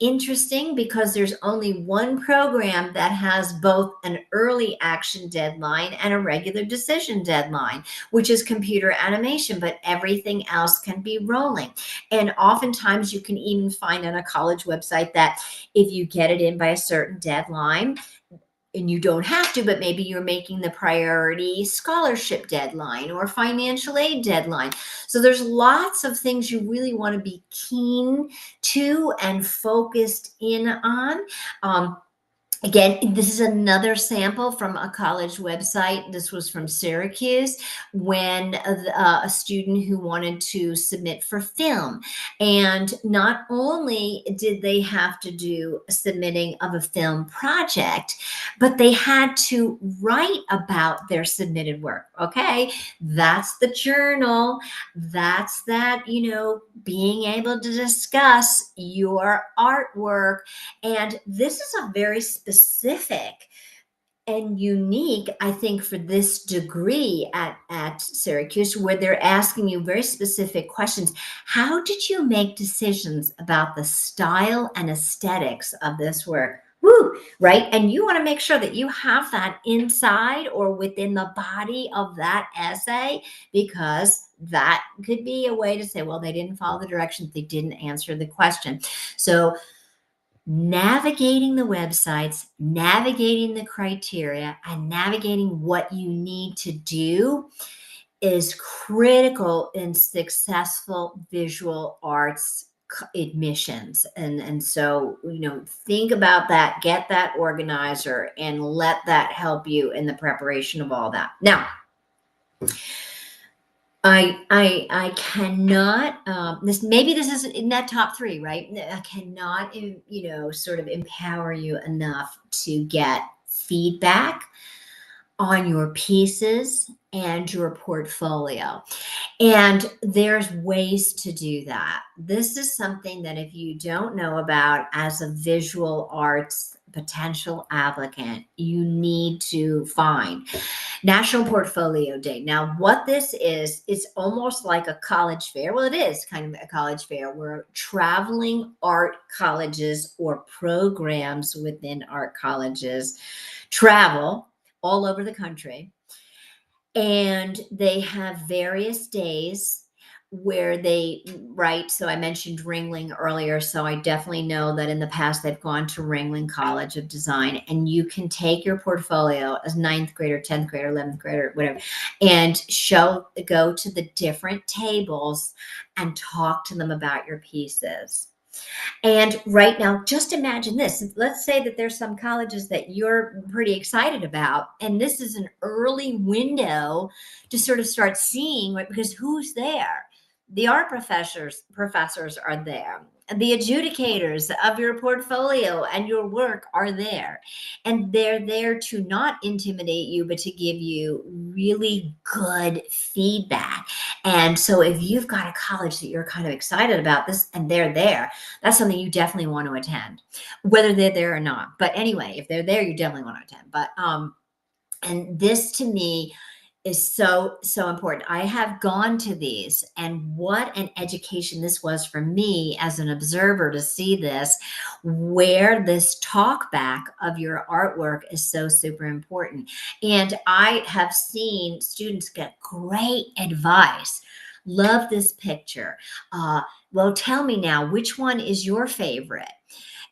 interesting because there's only one program that has both an early action deadline and a regular decision deadline, which is computer animation, but everything else can be rolling. And oftentimes you can even find on a college website that if you get it in by a certain deadline, and you don't have to, but maybe you're making the priority scholarship deadline or financial aid deadline. So there's lots of things you really want to be keen to and focused in on. Again, this is another sample from a college website. This was from Syracuse when a student who wanted to submit for film. And not only did they have to do a submitting of a film project, but they had to write about their submitted work. Okay, that's the journal. That's that, being able to discuss your artwork. And this is a very specific and unique, I think, for this degree at Syracuse, where they're asking you very specific questions. How did you make decisions about the style and aesthetics of this work? Woo, right? And you want to make sure that you have that inside or within the body of that essay, because that could be a way to say, well, they didn't follow the directions, they didn't answer the question. So navigating the websites, navigating the criteria, and navigating what you need to do is critical in successful visual arts admissions. And so, think about that, get that organizer, and let that help you in the preparation of all that. Now, I cannot this is in that top three, right? I cannot sort of empower you enough to get feedback on your pieces and your portfolio. And there's ways to do that. This is something that if you don't know about as a visual arts potential applicant, you need to find. National Portfolio Day. Now, what this is, it's almost like a college fair. Well, it is kind of a college fair where traveling art colleges or programs within art colleges travel all over the country. And they have various days where they write. So I mentioned Ringling earlier. So I definitely know that in the past they've gone to Ringling College of Design, and you can take your portfolio as 9th grader, 10th grader, 11th grader, whatever, and go to the different tables and talk to them about your pieces. And right now, just imagine this. Let's say that there's some colleges that you're pretty excited about, and this is an early window to sort of start seeing, right? Because who's there? The art professors are there. The adjudicators of your portfolio and your work are there. And they're there to not intimidate you, but to give you really good feedback. And so if you've got a college that you're kind of excited about this and they're there, that's something you definitely want to attend, whether they're there or not. But anyway, if they're there, you definitely want to attend. But and this to me is so important. I have gone to these, and what an education this was for me as an observer to see this, where this talk back of your artwork is so super important. And I have seen students get great advice. Love this picture. Well, tell me now, which one is your favorite?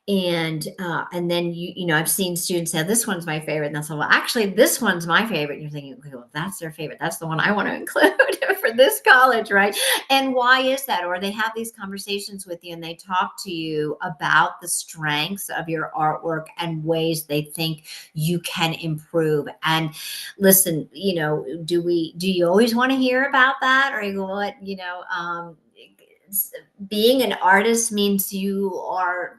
And then I've seen students say, this one's my favorite. And they'll say, well, actually, this one's my favorite. And you're thinking, okay, well, that's their favorite. That's the one I want to include for this college, right? And why is that? Or they have these conversations with you and they talk to you about the strengths of your artwork and ways they think you can improve. And listen, do you always want to hear about that? Or you go, what, being an artist means you are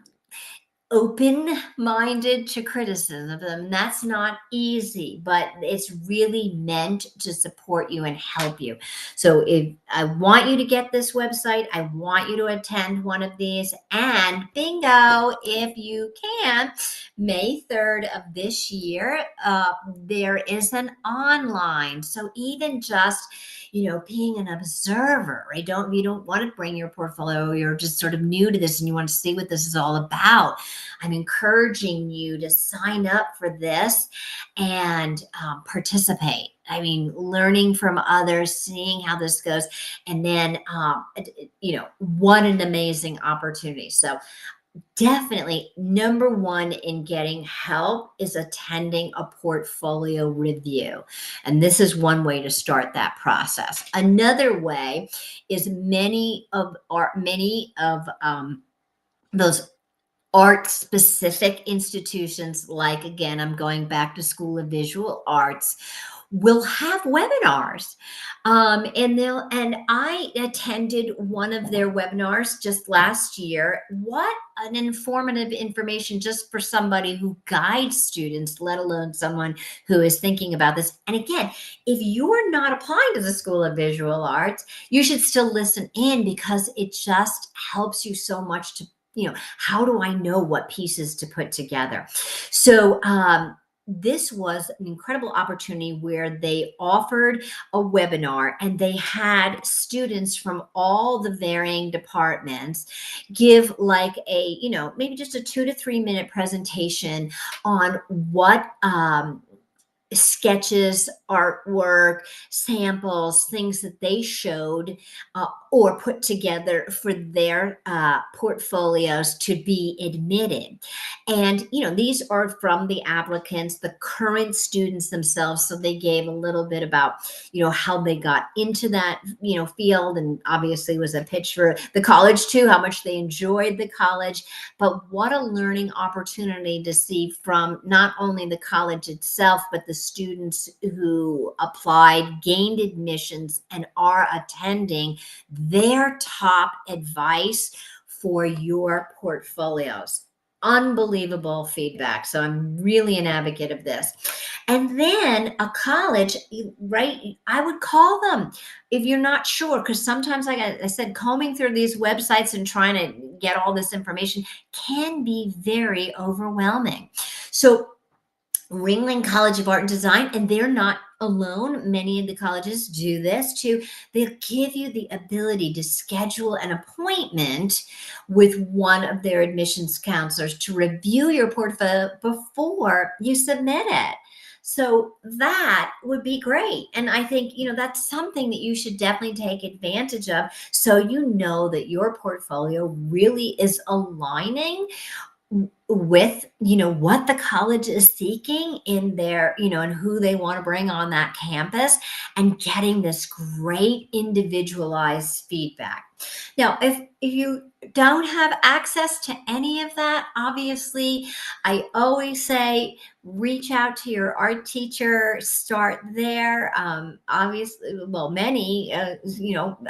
open-minded to criticism. That's not easy, but it's really meant to support you and help you. So if I want you to get this website, I want you to attend one of these, and bingo, if you can, May 3rd of this year, there is an online. So even just being an observer, right? You don't want to bring your portfolio. You're just sort of new to this and you want to see what this is all about. I'm encouraging you to sign up for this and participate. I mean, learning from others, seeing how this goes, and then, what an amazing opportunity. So definitely number one in getting help is attending a portfolio review. And this is one way to start that process. Another way is many of those art specific institutions, like, again, I'm going back to School of Visual Arts, will have webinars. And I attended one of their webinars just last year. What an informative information just for somebody who guides students, let alone someone who is thinking about this. And again, if you're not applying to the School of Visual Arts, you should still listen in, because it just helps you so much to, how do I know what pieces to put together? So, this was an incredible opportunity where they offered a webinar and they had students from all the varying departments give like a, maybe just a 2 to 3 minute presentation on what, sketches, artwork, samples, things that they showed or put together for their portfolios to be admitted. And, these are from the applicants, the current students themselves. So they gave a little bit about, how they got into that, field. And obviously was a pitch for the college too, how much they enjoyed the college. But what a learning opportunity to see from not only the college itself, but the students who applied, gained admissions, and are attending, their top advice for your portfolios. Unbelievable feedback. So I'm really an advocate of this. And then a college, right? I would call them if you're not sure, because sometimes, like I said, combing through these websites and trying to get all this information can be very overwhelming. So Ringling College of Art and Design, and they're not alone. Many of the colleges do this too. They'll give you the ability to schedule an appointment with one of their admissions counselors to review your portfolio before you submit it. So that would be great. And I think, that's something that you should definitely take advantage of, so you know that your portfolio really is aligning with what the college is seeking in their and who they want to bring on that campus, and getting this great individualized feedback. Now, if you don't have access to any of that, obviously I always say reach out to your art teacher, start there. Obviously, well, many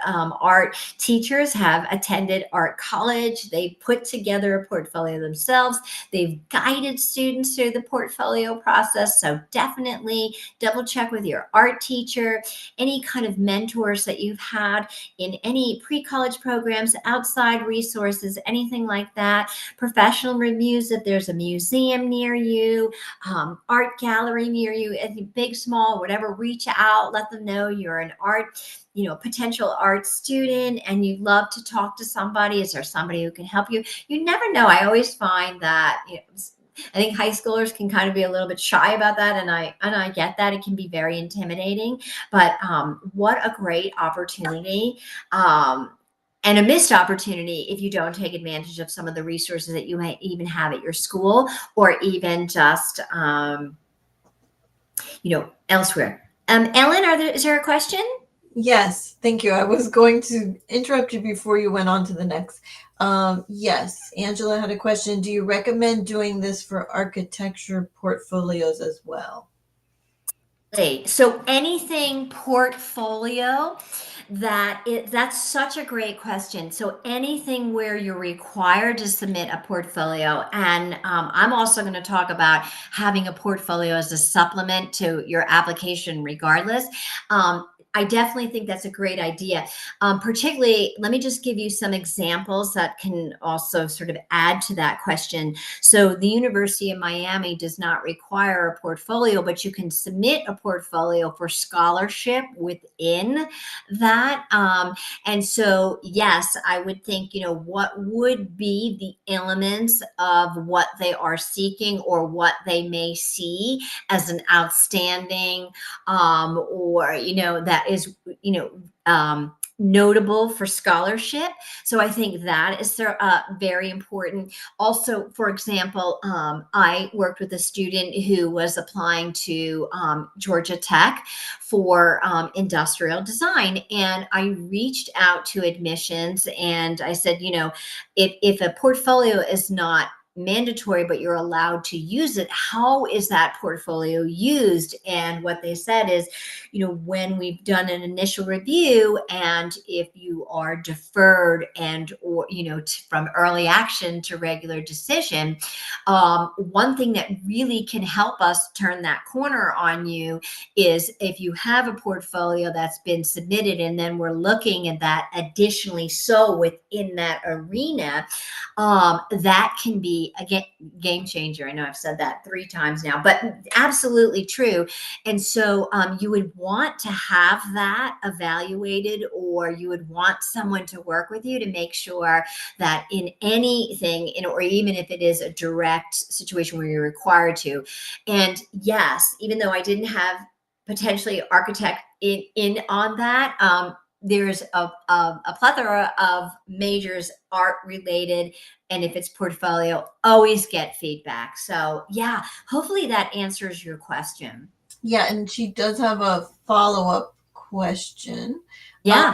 art teachers have attended art college. They put together a portfolio themselves. They've guided students through the portfolio process. So definitely double check with your art teacher, any kind of mentors that you've had in any pre-college programs, outside resources, anything like that. Professional reviews, if there's a museum near you, art gallery near you, big, small, whatever, reach out, let them know you're an art, potential art student, and you'd love to talk to somebody. Is there somebody who can help you? You never know. I always find that, I think high schoolers can kind of be a little bit shy about that. And I get that it can be very intimidating, but what a great opportunity. And a missed opportunity if you don't take advantage of some of the resources that you might even have at your school, or even just, elsewhere. Ellen, is there a question? Yes, thank you. I was going to interrupt you before you went on to the next. Yes, Angela had a question. Do you recommend doing this for architecture portfolios as well? So anything portfolio That's such a great question. So anything where you're required to submit a portfolio, and I'm also going to talk about having a portfolio as a supplement to your application, regardless. I definitely think that's a great idea. Particularly, let me just give you some examples that can also sort of add to that question. So, the University of Miami does not require a portfolio, but you can submit a portfolio for scholarship within that. And so, yes, I would think, what would be the elements of what they are seeking or what they may see as an outstanding, or, that is, notable for scholarship. So I think that is very important. Also, for example, I worked with a student who was applying to Georgia Tech for industrial design. And I reached out to admissions and I said, if a portfolio is not mandatory, but you're allowed to use it, how is that portfolio used? And what they said is, when we've done an initial review, and if you are deferred and or from early action to regular decision, one thing that really can help us turn that corner on you is if you have a portfolio that's been submitted and then we're looking at that additionally, so within that arena, that can be a game changer. I know I've said that 3 times now, but absolutely true. And so you would want to have that evaluated, or you would want someone to work with you to make sure that in anything, or even if it is a direct situation where you're required to. And yes, even though I didn't have potentially architect in on that, there's a plethora of majors art related, and if it's portfolio, always get feedback. So yeah, hopefully that answers your question. Yeah, and she does have a follow-up question. Yeah.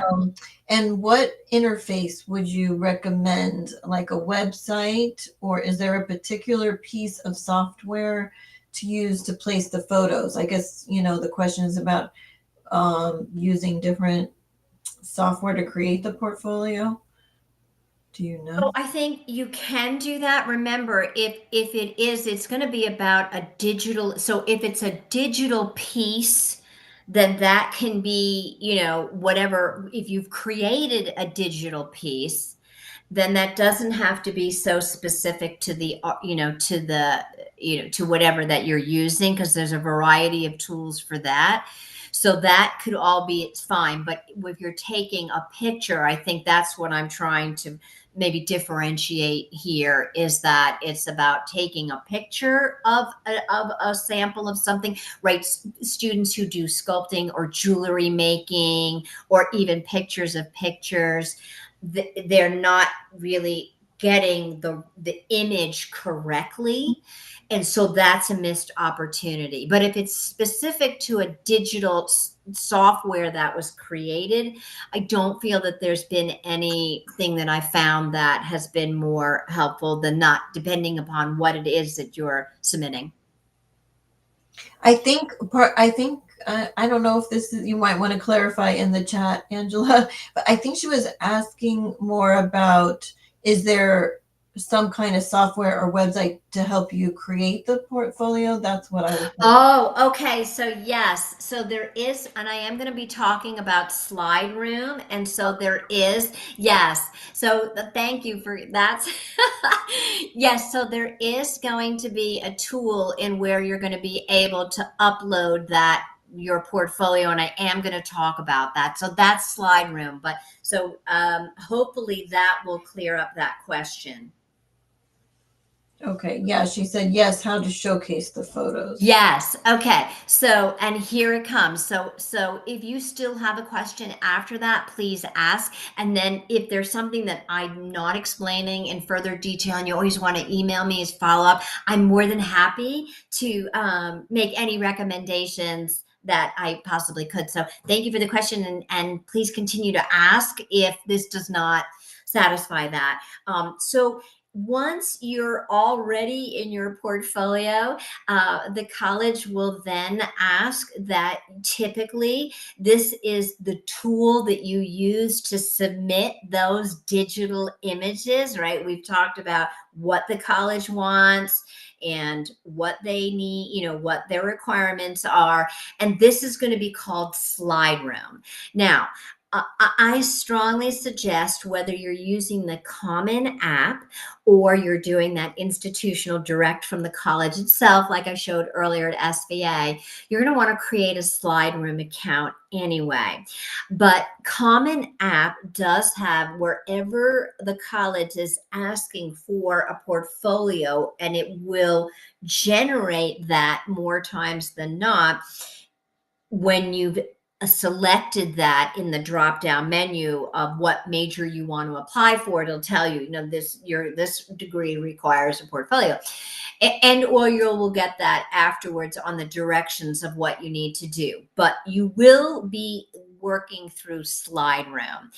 And what interface would you recommend, like a website, or is there a particular piece of software to use to place the photos? I guess, the question is about using different software to create the portfolio. Do you So know? I think you can do that. Remember, if it is, it's going to be about a digital. So if it's a digital piece, then that can be, whatever. If you've created a digital piece, then that doesn't have to be so specific to the, to whatever that you're using, because there's a variety of tools for that. So that could all be, it's fine. But if you're taking a picture, I think that's what I'm trying to maybe differentiate here, is that it's about taking a picture of a sample of something, right? Students who do sculpting or jewelry making, or even pictures of pictures, they're not really getting the image correctly, and so that's a missed opportunity. But if it's specific to a digital software that was created, I don't feel that there's been anything that I found that has been more helpful than not, depending upon what it is that you're submitting. I don't know if this is, you might want to clarify in the chat, Angela, but I think she was asking more about, is there some kind of software or website to help you create the portfolio? That's what I was thinking. Oh, okay. So yes, so there is, and I am going to be talking about Slide Room, and so there is, yes. So thank you for that. Yes, so there is going to be a tool in where you're going to be able to upload that your portfolio, and I am going to talk about that. So that's Slide Room, but so hopefully that will clear up that question. Okay. Yeah. She said, yes, how to showcase the photos. Yes. Okay. So, and here it comes. So if you still have a question after that, please ask. And then if there's something that I'm not explaining in further detail and you always want to email me as follow up, I'm more than happy to make any recommendations that I possibly could. So thank you for the question, and please continue to ask if this does not satisfy that. So once you're already in your portfolio, the college will then ask that typically this is the tool that you use to submit those digital images, right? We've talked about what the college wants and what they need, what their requirements are. And this is going to be called Slide Room. Now, I strongly suggest, whether you're using the Common app or you're doing that institutional direct from the college itself, like I showed earlier at SVA, you're going to want to create a Slide Room account anyway. But Common app does have, wherever the college is asking for a portfolio, and it will generate that more times than not when you've selected that in the drop down menu of what major you want to apply for. It'll tell you, this degree requires a portfolio, or you will get that afterwards on the directions of what you need to do. But you will be working through Slide Room,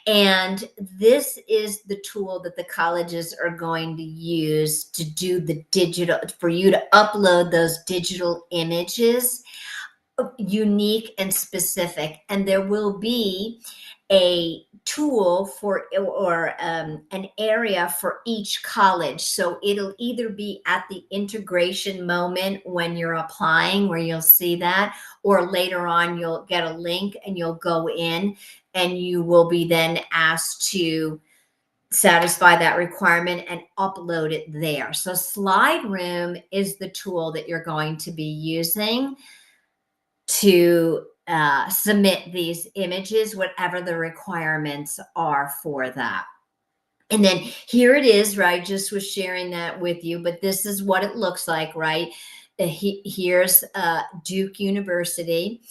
and this is the tool that the colleges are going to use to do the digital, for you to upload those digital images, unique and specific. And there will be a tool for, or an area for each college. So it'll either be at the integration moment when you're applying, where you'll see that, or later on you'll get a link and you'll go in and you will be then asked to satisfy that requirement and upload it there. So Slide Room is the tool that you're going to be using to submit these images, whatever the requirements are for that. And then here it is, right? Just was sharing that with you, but this is what it looks like, right? Here's Duke University.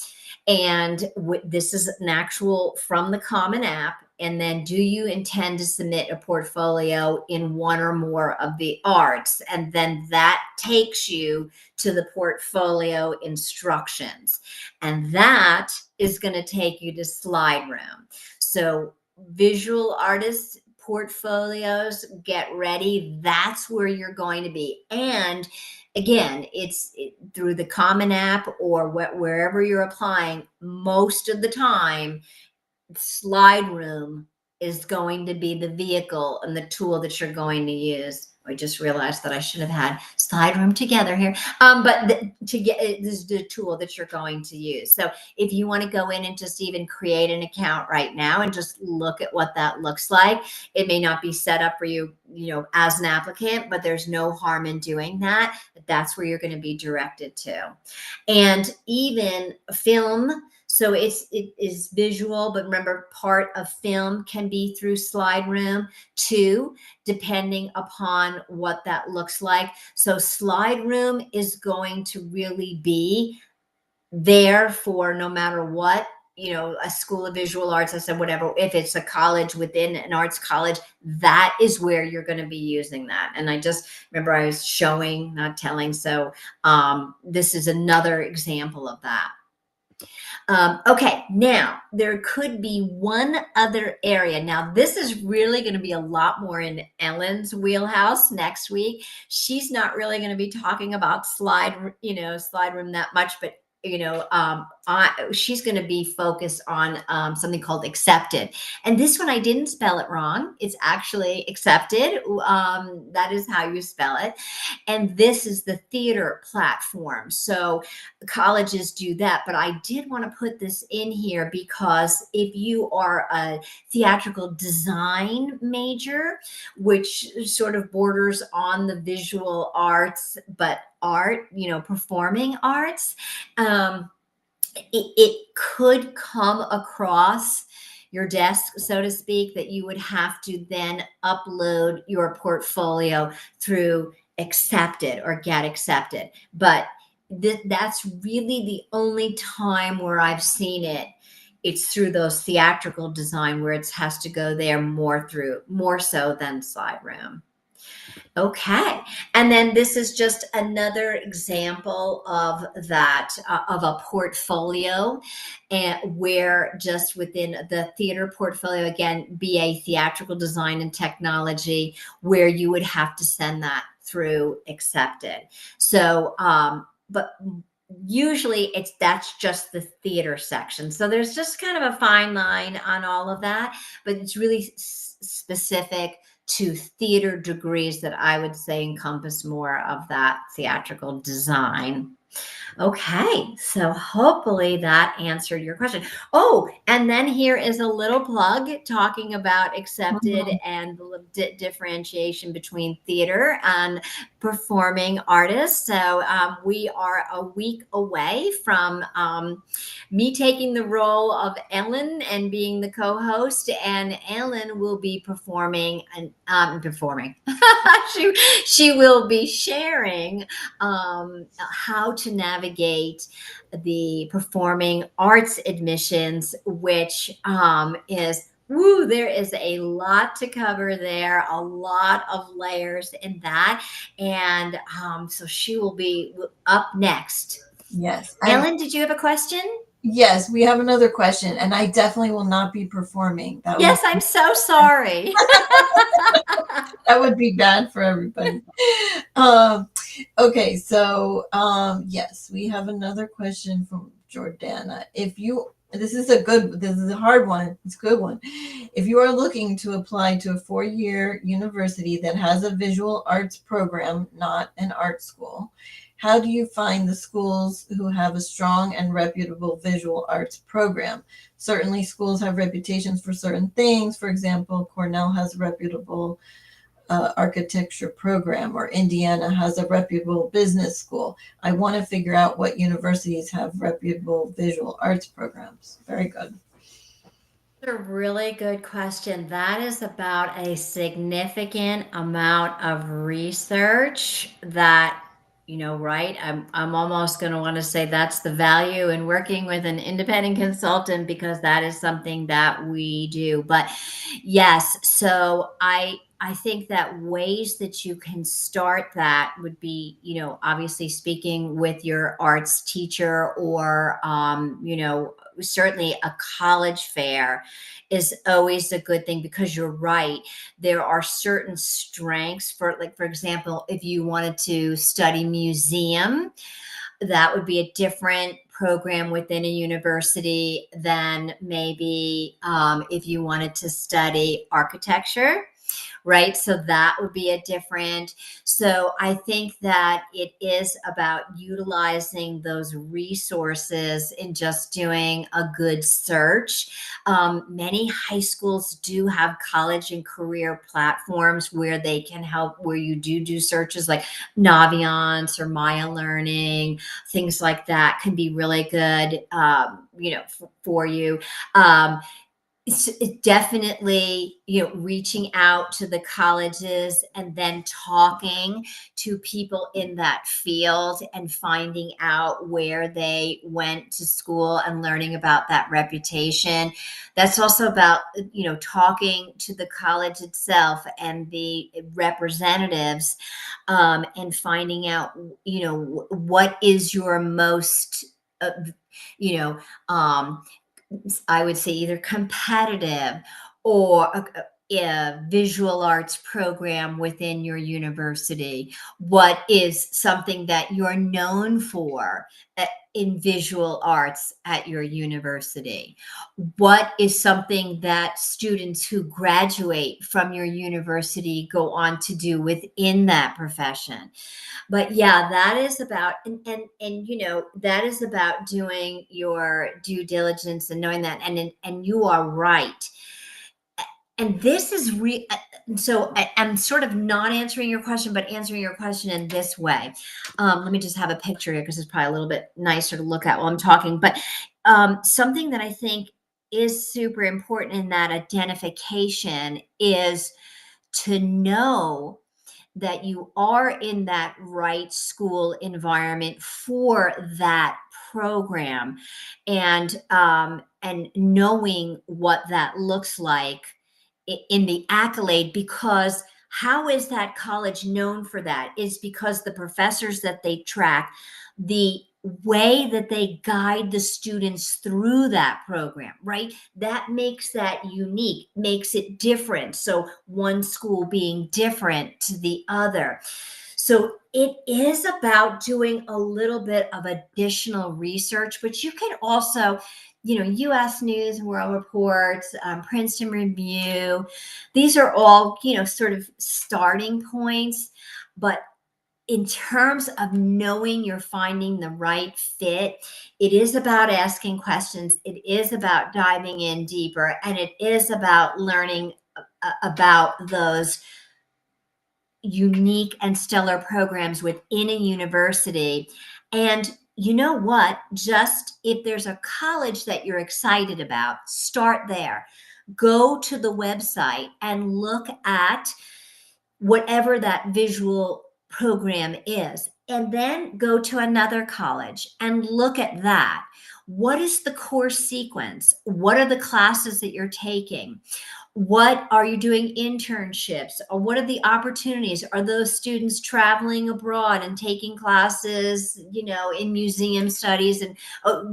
And this is an actual from the Common app. And then, do you intend to submit a portfolio in one or more of the arts? And then that takes you to the portfolio instructions. And that is going to take you to Slide Room. So visual artists portfolios, get ready. That's where you're going to be. And again, it's through the Common app or wherever you're applying. Most of the time, Slide Room is going to be the vehicle and the tool that you're going to use. I just realized that I should have had Slide Room together here. This is the tool that you're going to use. So if you want to go in and just even create an account right now and just look at what that looks like, it may not be set up for you, as an applicant, but there's no harm in doing that. That's where you're going to be directed to. And even film. So it is visual, but remember, part of film can be through Slide Room too, depending upon what that looks like. So Slide Room is going to really be there for no matter what, a school of visual arts, I said, whatever, if it's a college within an arts college, that is where you're going to be using that. And I just remember I was showing, not telling. So this is another example of that. Okay, now there could be one other area. Now, this is really going to be a lot more in Ellen's wheelhouse next week. She's not really going to be talking about Slide Room that much, but she's going to be focused on something called Accepted. And this one, I didn't spell it wrong. It's actually Accepted. That is how you spell it. And this is the theater platform. So colleges do that. But I did want to put this in here because if you are a theatrical design major, which sort of borders on the visual arts, but art, performing arts, it could come across your desk, so to speak, that you would have to then upload your portfolio through Accepted or Get Accepted. But that's really the only time where I've seen it. It's through those theatrical design where it has to go there more so than Slide Room. Okay. And then this is just another example of that, of a portfolio, and where just within the theater portfolio, again, BA theatrical design and technology, where you would have to send that through accepted. So, but usually that's just the theater section. So there's just kind of a fine line on all of that, but it's really specific to theater degrees that I would say encompass more of that theatrical design. Okay, so hopefully that answered your question. Oh, and then here is a little plug talking about accepted Mhm. and the differentiation between theater and performing artists. So we are a week away from me taking the role of Ellen and being the co-host, and Ellen will be performing and performing. She will be sharing how to navigate the performing arts admissions, which is woo, there is a lot to cover there, a lot of layers in that. And so she will be up next. Yes. And Ellen, did you have a question? yes, we have another question, and I definitely will not be performing. That would Yes, I'm so sorry. that would be bad for everybody. Okay, so yes, we have another question from Jordana. If you this is a hard one. It's a good one. If you are looking to apply to a 4-year university that has a visual arts program, not an art school, how do you find the schools who have a strong and reputable visual arts program? Certainly, schools have reputations for certain things. For example, Cornell has a reputable architecture program, or Indiana has a reputable business school. I want to figure out what universities have reputable visual arts programs. Very good. A really good question. That is about a significant amount of research that, right? I'm almost going to want to say that's the value in working with an independent consultant, because that is something that we do. But yes, so I think that ways that you can start that would be, obviously speaking with your arts teacher, or certainly a college fair is always a good thing, because you're right. There are certain strengths for, like, for example, if you wanted to study museum, that would be a different program within a university than maybe if you wanted to study architecture, right? So that would be a different. So I think that it is about utilizing those resources and just doing a good search. Many high schools do have college and career platforms where they can help, where you do searches like Naviance or Maya Learning, things like that can be really good, for you. Um, it's definitely, reaching out to the colleges and then talking to people in that field and finding out where they went to school and learning about that reputation. That's also about, talking to the college itself and the representatives, and finding out, what is your most, you know, um, I would say either competitive or a visual arts program within your university. What is something that you're known for in visual arts at your university? What is something that students who graduate from your university go on to do within that profession? But yeah, that is about, and that is about doing your due diligence and knowing that, and you are right. And this is so I'm sort of not answering your question, but answering your question in this way. Let me just have a picture here, because it's probably a little bit nicer to look at while I'm talking. But something that I think is super important in that identification is to know that you are in that right school environment for that program, and knowing what that looks like in the accolade, because How is that college known for that? Is because the professors that they track, the way that they guide the students through that program, right? That makes that unique, makes it different. So one school being different to the other. So it is about doing a little bit of additional research, but you can also, US News and World Reports, Princeton Review, these are all, sort of starting points. But in terms of knowing you're finding the right fit, it is about asking questions. It is about diving in deeper, and it is about learning about those unique and stellar programs within a university. And you know what? Just if there's a college that you're excited about, start there. Go to the website and look at whatever that visual program is. And then go to another college and look at that. What is the course sequence? What are the classes that you're taking? What are you doing internships, or what are the opportunities? Are those students traveling abroad and taking classes, in museum studies and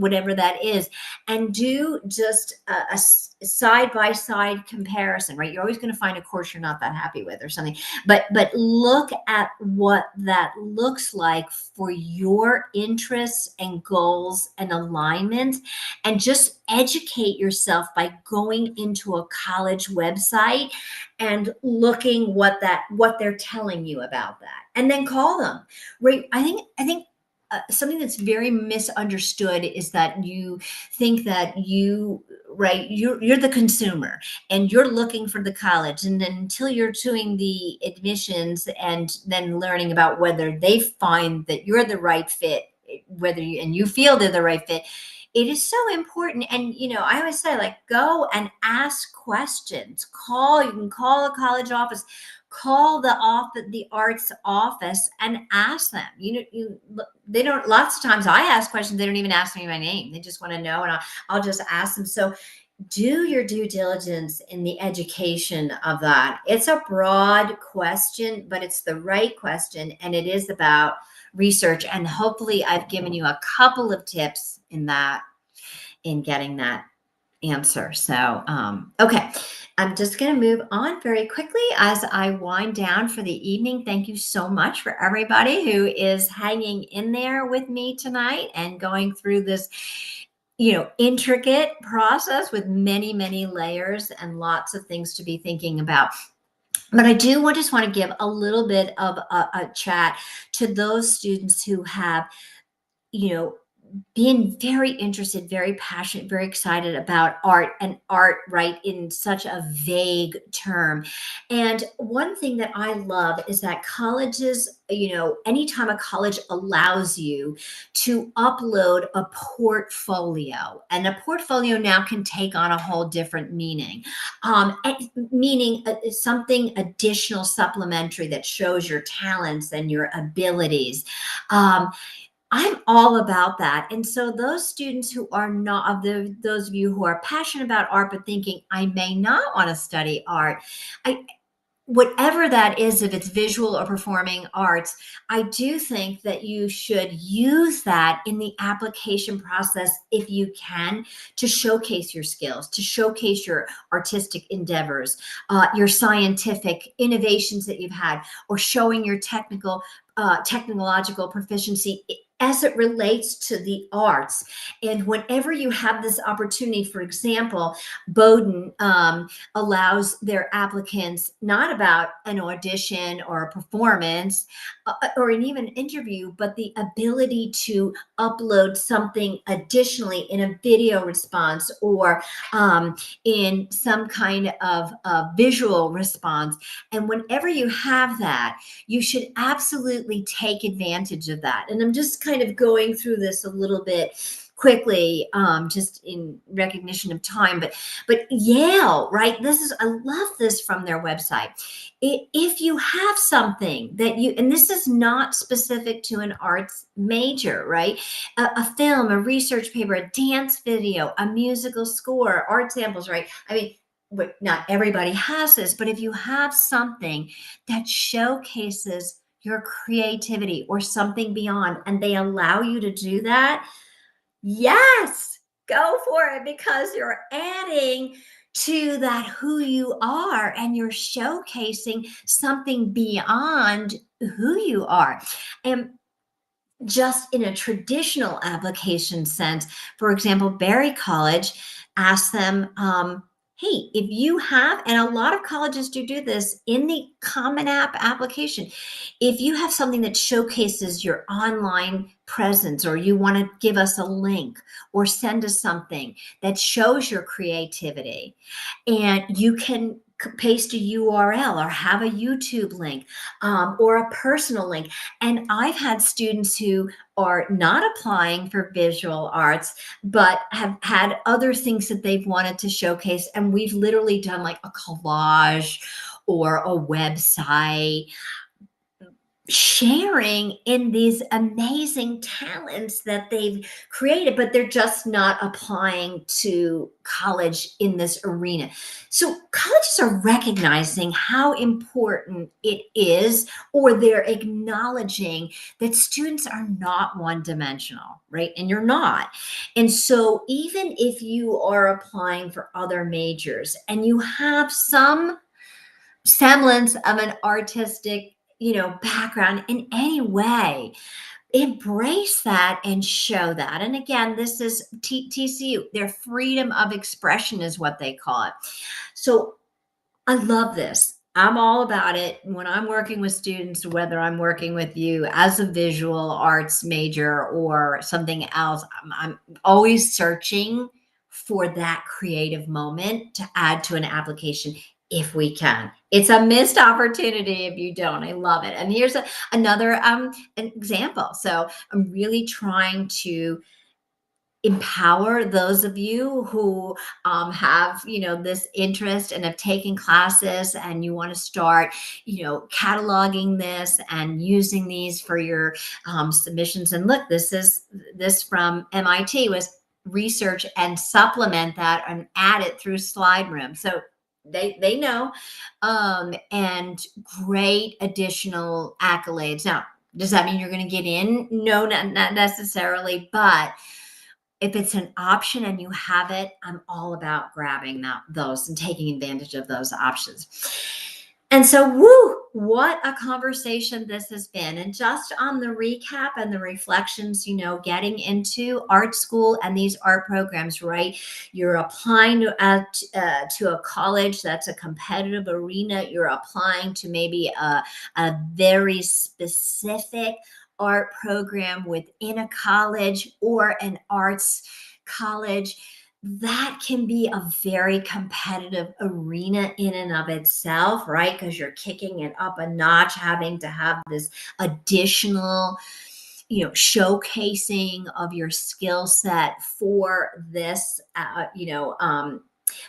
whatever that is? And do just a side by side comparison, right? You're always going to find a course you're not that happy with or something, but look at what that looks like for your interests and goals and alignment, and just educate yourself by going into a college website and looking what they're telling you about that, and then call them. Right? I think something that's very misunderstood is that you think that you're the consumer and you're looking for the college, and then until you're doing the admissions and then learning about whether they find that you're the right fit, and you feel they're the right fit, it is so important. And I always say, like, go and ask questions. You can call a college office, call the arts office and ask them. They don't, lots of times I ask questions, they don't even ask me my name, they just want to know, and I'll just ask them. So do your due diligence in the education of that. It's a broad question, but it's the right question, and it is about research. And hopefully I've given you a couple of tips in getting that answer. So, okay. I'm just going to move on very quickly as I wind down for the evening. Thank you so much for everybody who is hanging in there with me tonight and going through this, intricate process with many, many layers and lots of things to be thinking about. But I do just want to give a little bit of a chat to those students who have, being very interested, very passionate, very excited about art, and art, right, in such a vague term. And one thing that I love is that colleges, anytime a college allows you to upload a portfolio, and a portfolio now can take on a whole different meaning, meaning something additional, supplementary, that shows your talents and your abilities. I'm all about that. And so those students who are not, those of you who are passionate about art but thinking, I may not want to study art, whatever that is, if it's visual or performing arts, I do think that you should use that in the application process, if you can, to showcase your skills, to showcase your artistic endeavors, your scientific innovations that you've had, or showing your technological proficiency as it relates to the arts. And whenever you have this opportunity, for example, Bowdoin allows their applicants, not about an audition or a performance or even an interview, but the ability to upload something additionally in a video response, or in some kind of visual response. And whenever you have that, you should absolutely take advantage of that. And I'm just kind of going through this a little bit quickly, just in recognition of time, but Yale, right? I love this from their website. If you have something that and this is not specific to an arts major, right? A film, a research paper, a dance video, a musical score, art samples, right? I mean, not everybody has this, but if you have something that showcases your creativity or something beyond, and they allow you to do that, yes, go for it, because you're adding to that who you are, and you're showcasing something beyond who you are. And just in a traditional application sense, for example, Berry College asked them, hey, if you have, and a lot of colleges do this in the Common App application, if you have something that showcases your online presence, or you want to give us a link or send us something that shows your creativity, and you can paste a URL or have a YouTube link, or a personal link. And I've had students who are not applying for visual arts, but have had other things that they've wanted to showcase. And we've literally done like a collage or a website, sharing in these amazing talents that they've created, but they're just not applying to college in this arena. So colleges are recognizing how important it is, or they're acknowledging that students are not one dimensional, right? And you're not. And so even if you are applying for other majors and you have some semblance of an artistic, background in any way, embrace that and show that. And again, this is TCU, their freedom of expression is what they call it. So I love this. I'm all about it when I'm working with students, whether I'm working with you as a visual arts major or something else. I'm always searching for that creative moment to add to an application if we can. It's a missed opportunity if you don't. I love it. And here's another an example. So I'm really trying to empower those of you who have this interest and have taken classes, and you want to start cataloging this and using these for your submissions. And look, this from MIT was research and supplement that and add it through slide room. So they know, and great additional accolades. Now, does that mean you're going to get in? No, not necessarily, but if it's an option and you have it, I'm all about grabbing those and taking advantage of those options. And so, what a conversation this has been. And just on the recap and the reflections, getting into art school and these art programs, right? You're applying to a college that's a competitive arena. You're applying to maybe a very specific art program within a college or an arts college. That can be a very competitive arena in and of itself, right? Because you're kicking it up a notch, having to have this additional, showcasing of your skill set for this,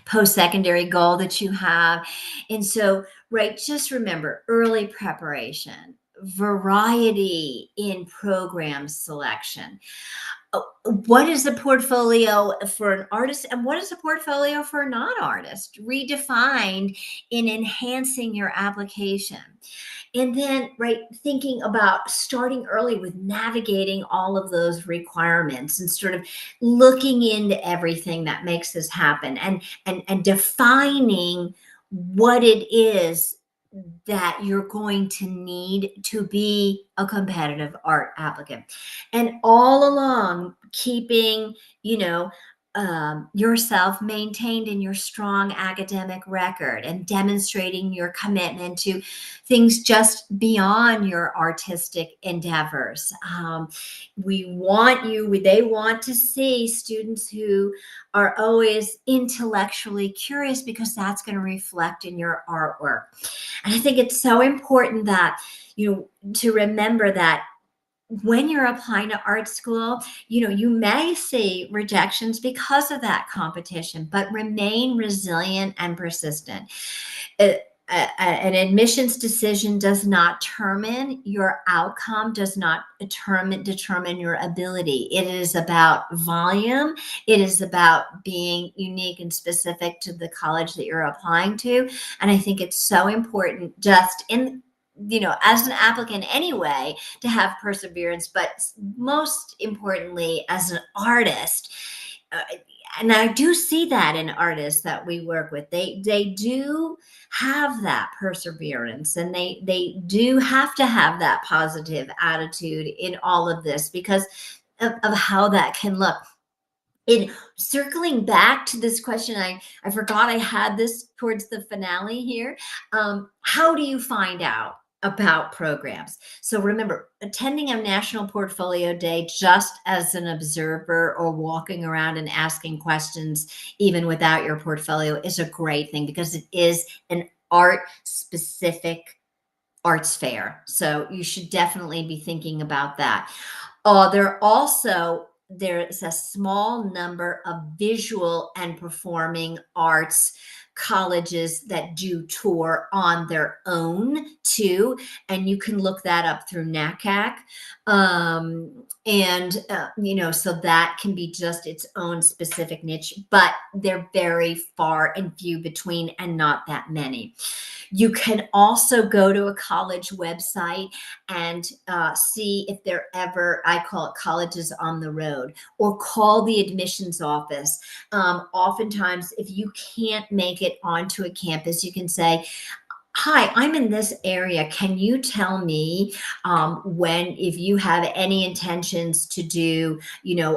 post-secondary goal that you have. And so, right, just remember early preparation, variety in program selection. What is the portfolio for an artist, and what is a portfolio for a non-artist? Redefined in enhancing your application. And then, right, thinking about starting early with navigating all of those requirements and sort of looking into everything that makes this happen, and defining what it is that you're going to need to be a competitive art applicant. And all along, keeping, yourself maintained in your strong academic record and demonstrating your commitment to things just beyond your artistic endeavors. They want to see students who are always intellectually curious, because that's going to reflect in your artwork. And I think it's so important that, to remember that when you're applying to art school, you may see rejections because of that competition, but remain resilient and persistent. an admissions decision does not determine your outcome, does not determine your ability. It is about volume. It is about being unique and specific to the college that you're applying to. And I think it's so important, just in, as an applicant anyway, to have perseverance, but most importantly, as an artist, uh, and I do see that in artists that we work with. They do have that perseverance, and they do have to have that positive attitude in all of this because of how that can look. In circling back to this question, I forgot I had this towards the finale here. How do you find out about programs? So remember, attending a national portfolio day just as an observer or walking around and asking questions, even without your portfolio, is a great thing because it is an art specific arts fair. So you should definitely be thinking about that. There's a small number of visual and performing arts colleges that do tour on their own too, and you can look that up through NACAC. So that can be just its own specific niche, but they're very far and few between and not that many. You can also go to a college website and see if they're ever, I call it colleges on the road, or call the admissions office. Oftentimes, if you can't make it onto a campus, you can say, "Hi, I'm in this area. Can you tell me if you have any intentions to do,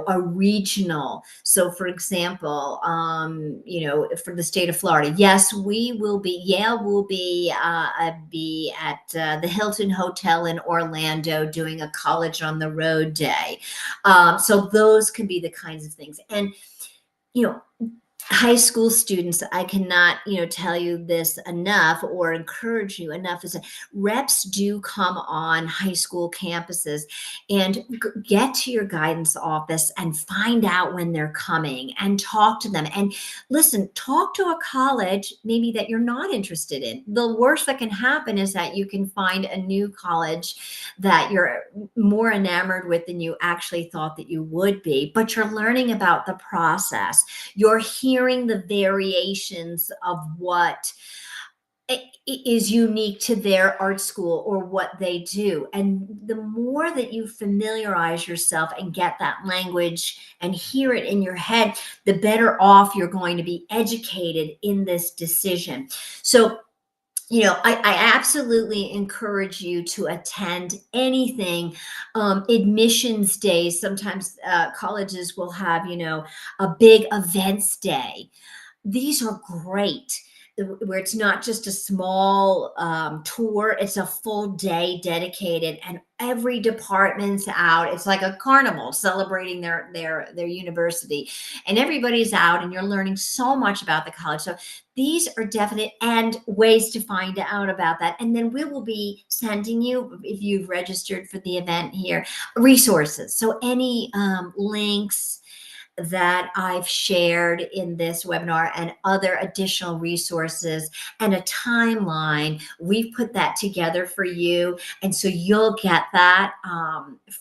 a regional?" So, for example, for the state of Florida, yes, Yale will be at the Hilton Hotel in Orlando doing a college on the road day. So those can be the kinds of things. And, you know, high school students, I cannot, tell you this enough or encourage you enough, is that reps do come on high school campuses, and get to your guidance office and find out when they're coming and talk to them. And listen, talk to a college maybe that you're not interested in. The worst that can happen is that you can find a new college that you're more enamored with than you actually thought that you would be, but you're learning about the process. You're hearing the variations of what is unique to their art school or what they do. And the more that you familiarize yourself and get that language and hear it in your head, the better off you're going to be educated in this decision. So, I absolutely encourage you to attend anything. Admissions days, sometimes colleges will have, a big events day. These are great, where it's not just a small tour, it's a full day dedicated, and every department's out. It's like a carnival celebrating their university, and everybody's out, and you're learning so much about the college. So these are definite and ways to find out about that. And then we will be sending you, if you've registered for the event here, resources. So any links that I've shared in this webinar and other additional resources and a timeline, we've put that together for you. And so you'll get that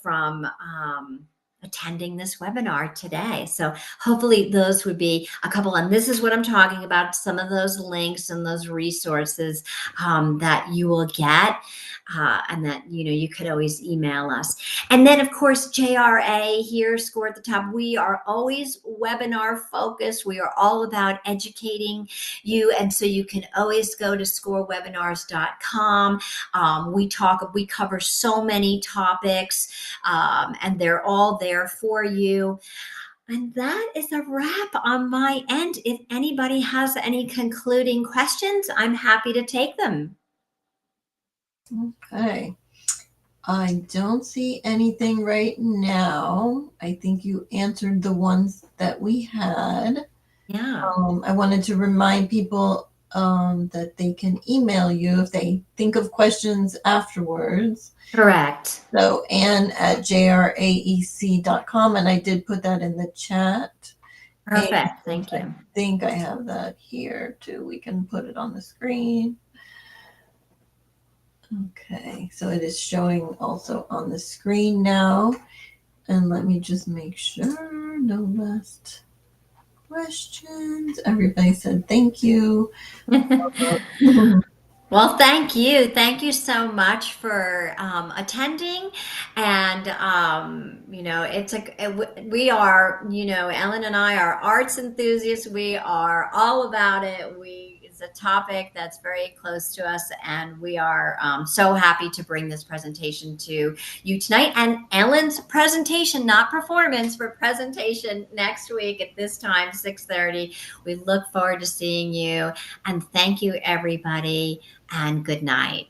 from attending this webinar today. So hopefully those would be a couple, and this is what I'm talking about, some of those links and those resources that you will get, and that, you could always email us. And then of course, JRA here, score at the top. We are always webinar focused. We are all about educating you. And so you can always go to scorewebinars.com. We cover so many topics, and they're all there for you. And that is a wrap on my end. If anybody has any concluding questions, I'm happy to take them. Okay. I don't see anything right now. I think you answered the ones that we had. Yeah. I wanted to remind people that they can email you if they think of questions afterwards. Correct. So Ann at jraec.com, and I did put that in the chat. Perfect. Thank you. I think I have that here too. We can put it on the screen. Okay, so it is showing also on the screen now. And let me just make sure no last questions. Everybody said thank you. Well, thank you. Thank you so much for attending. And, we are, Ellen and I are arts enthusiasts. We are all about it. It's a topic that's very close to us. And we are so happy to bring this presentation to you tonight. And Ellen's presentation, not performance, but presentation next week at this time, 6:30. We look forward to seeing you. And thank you, everybody, and good night.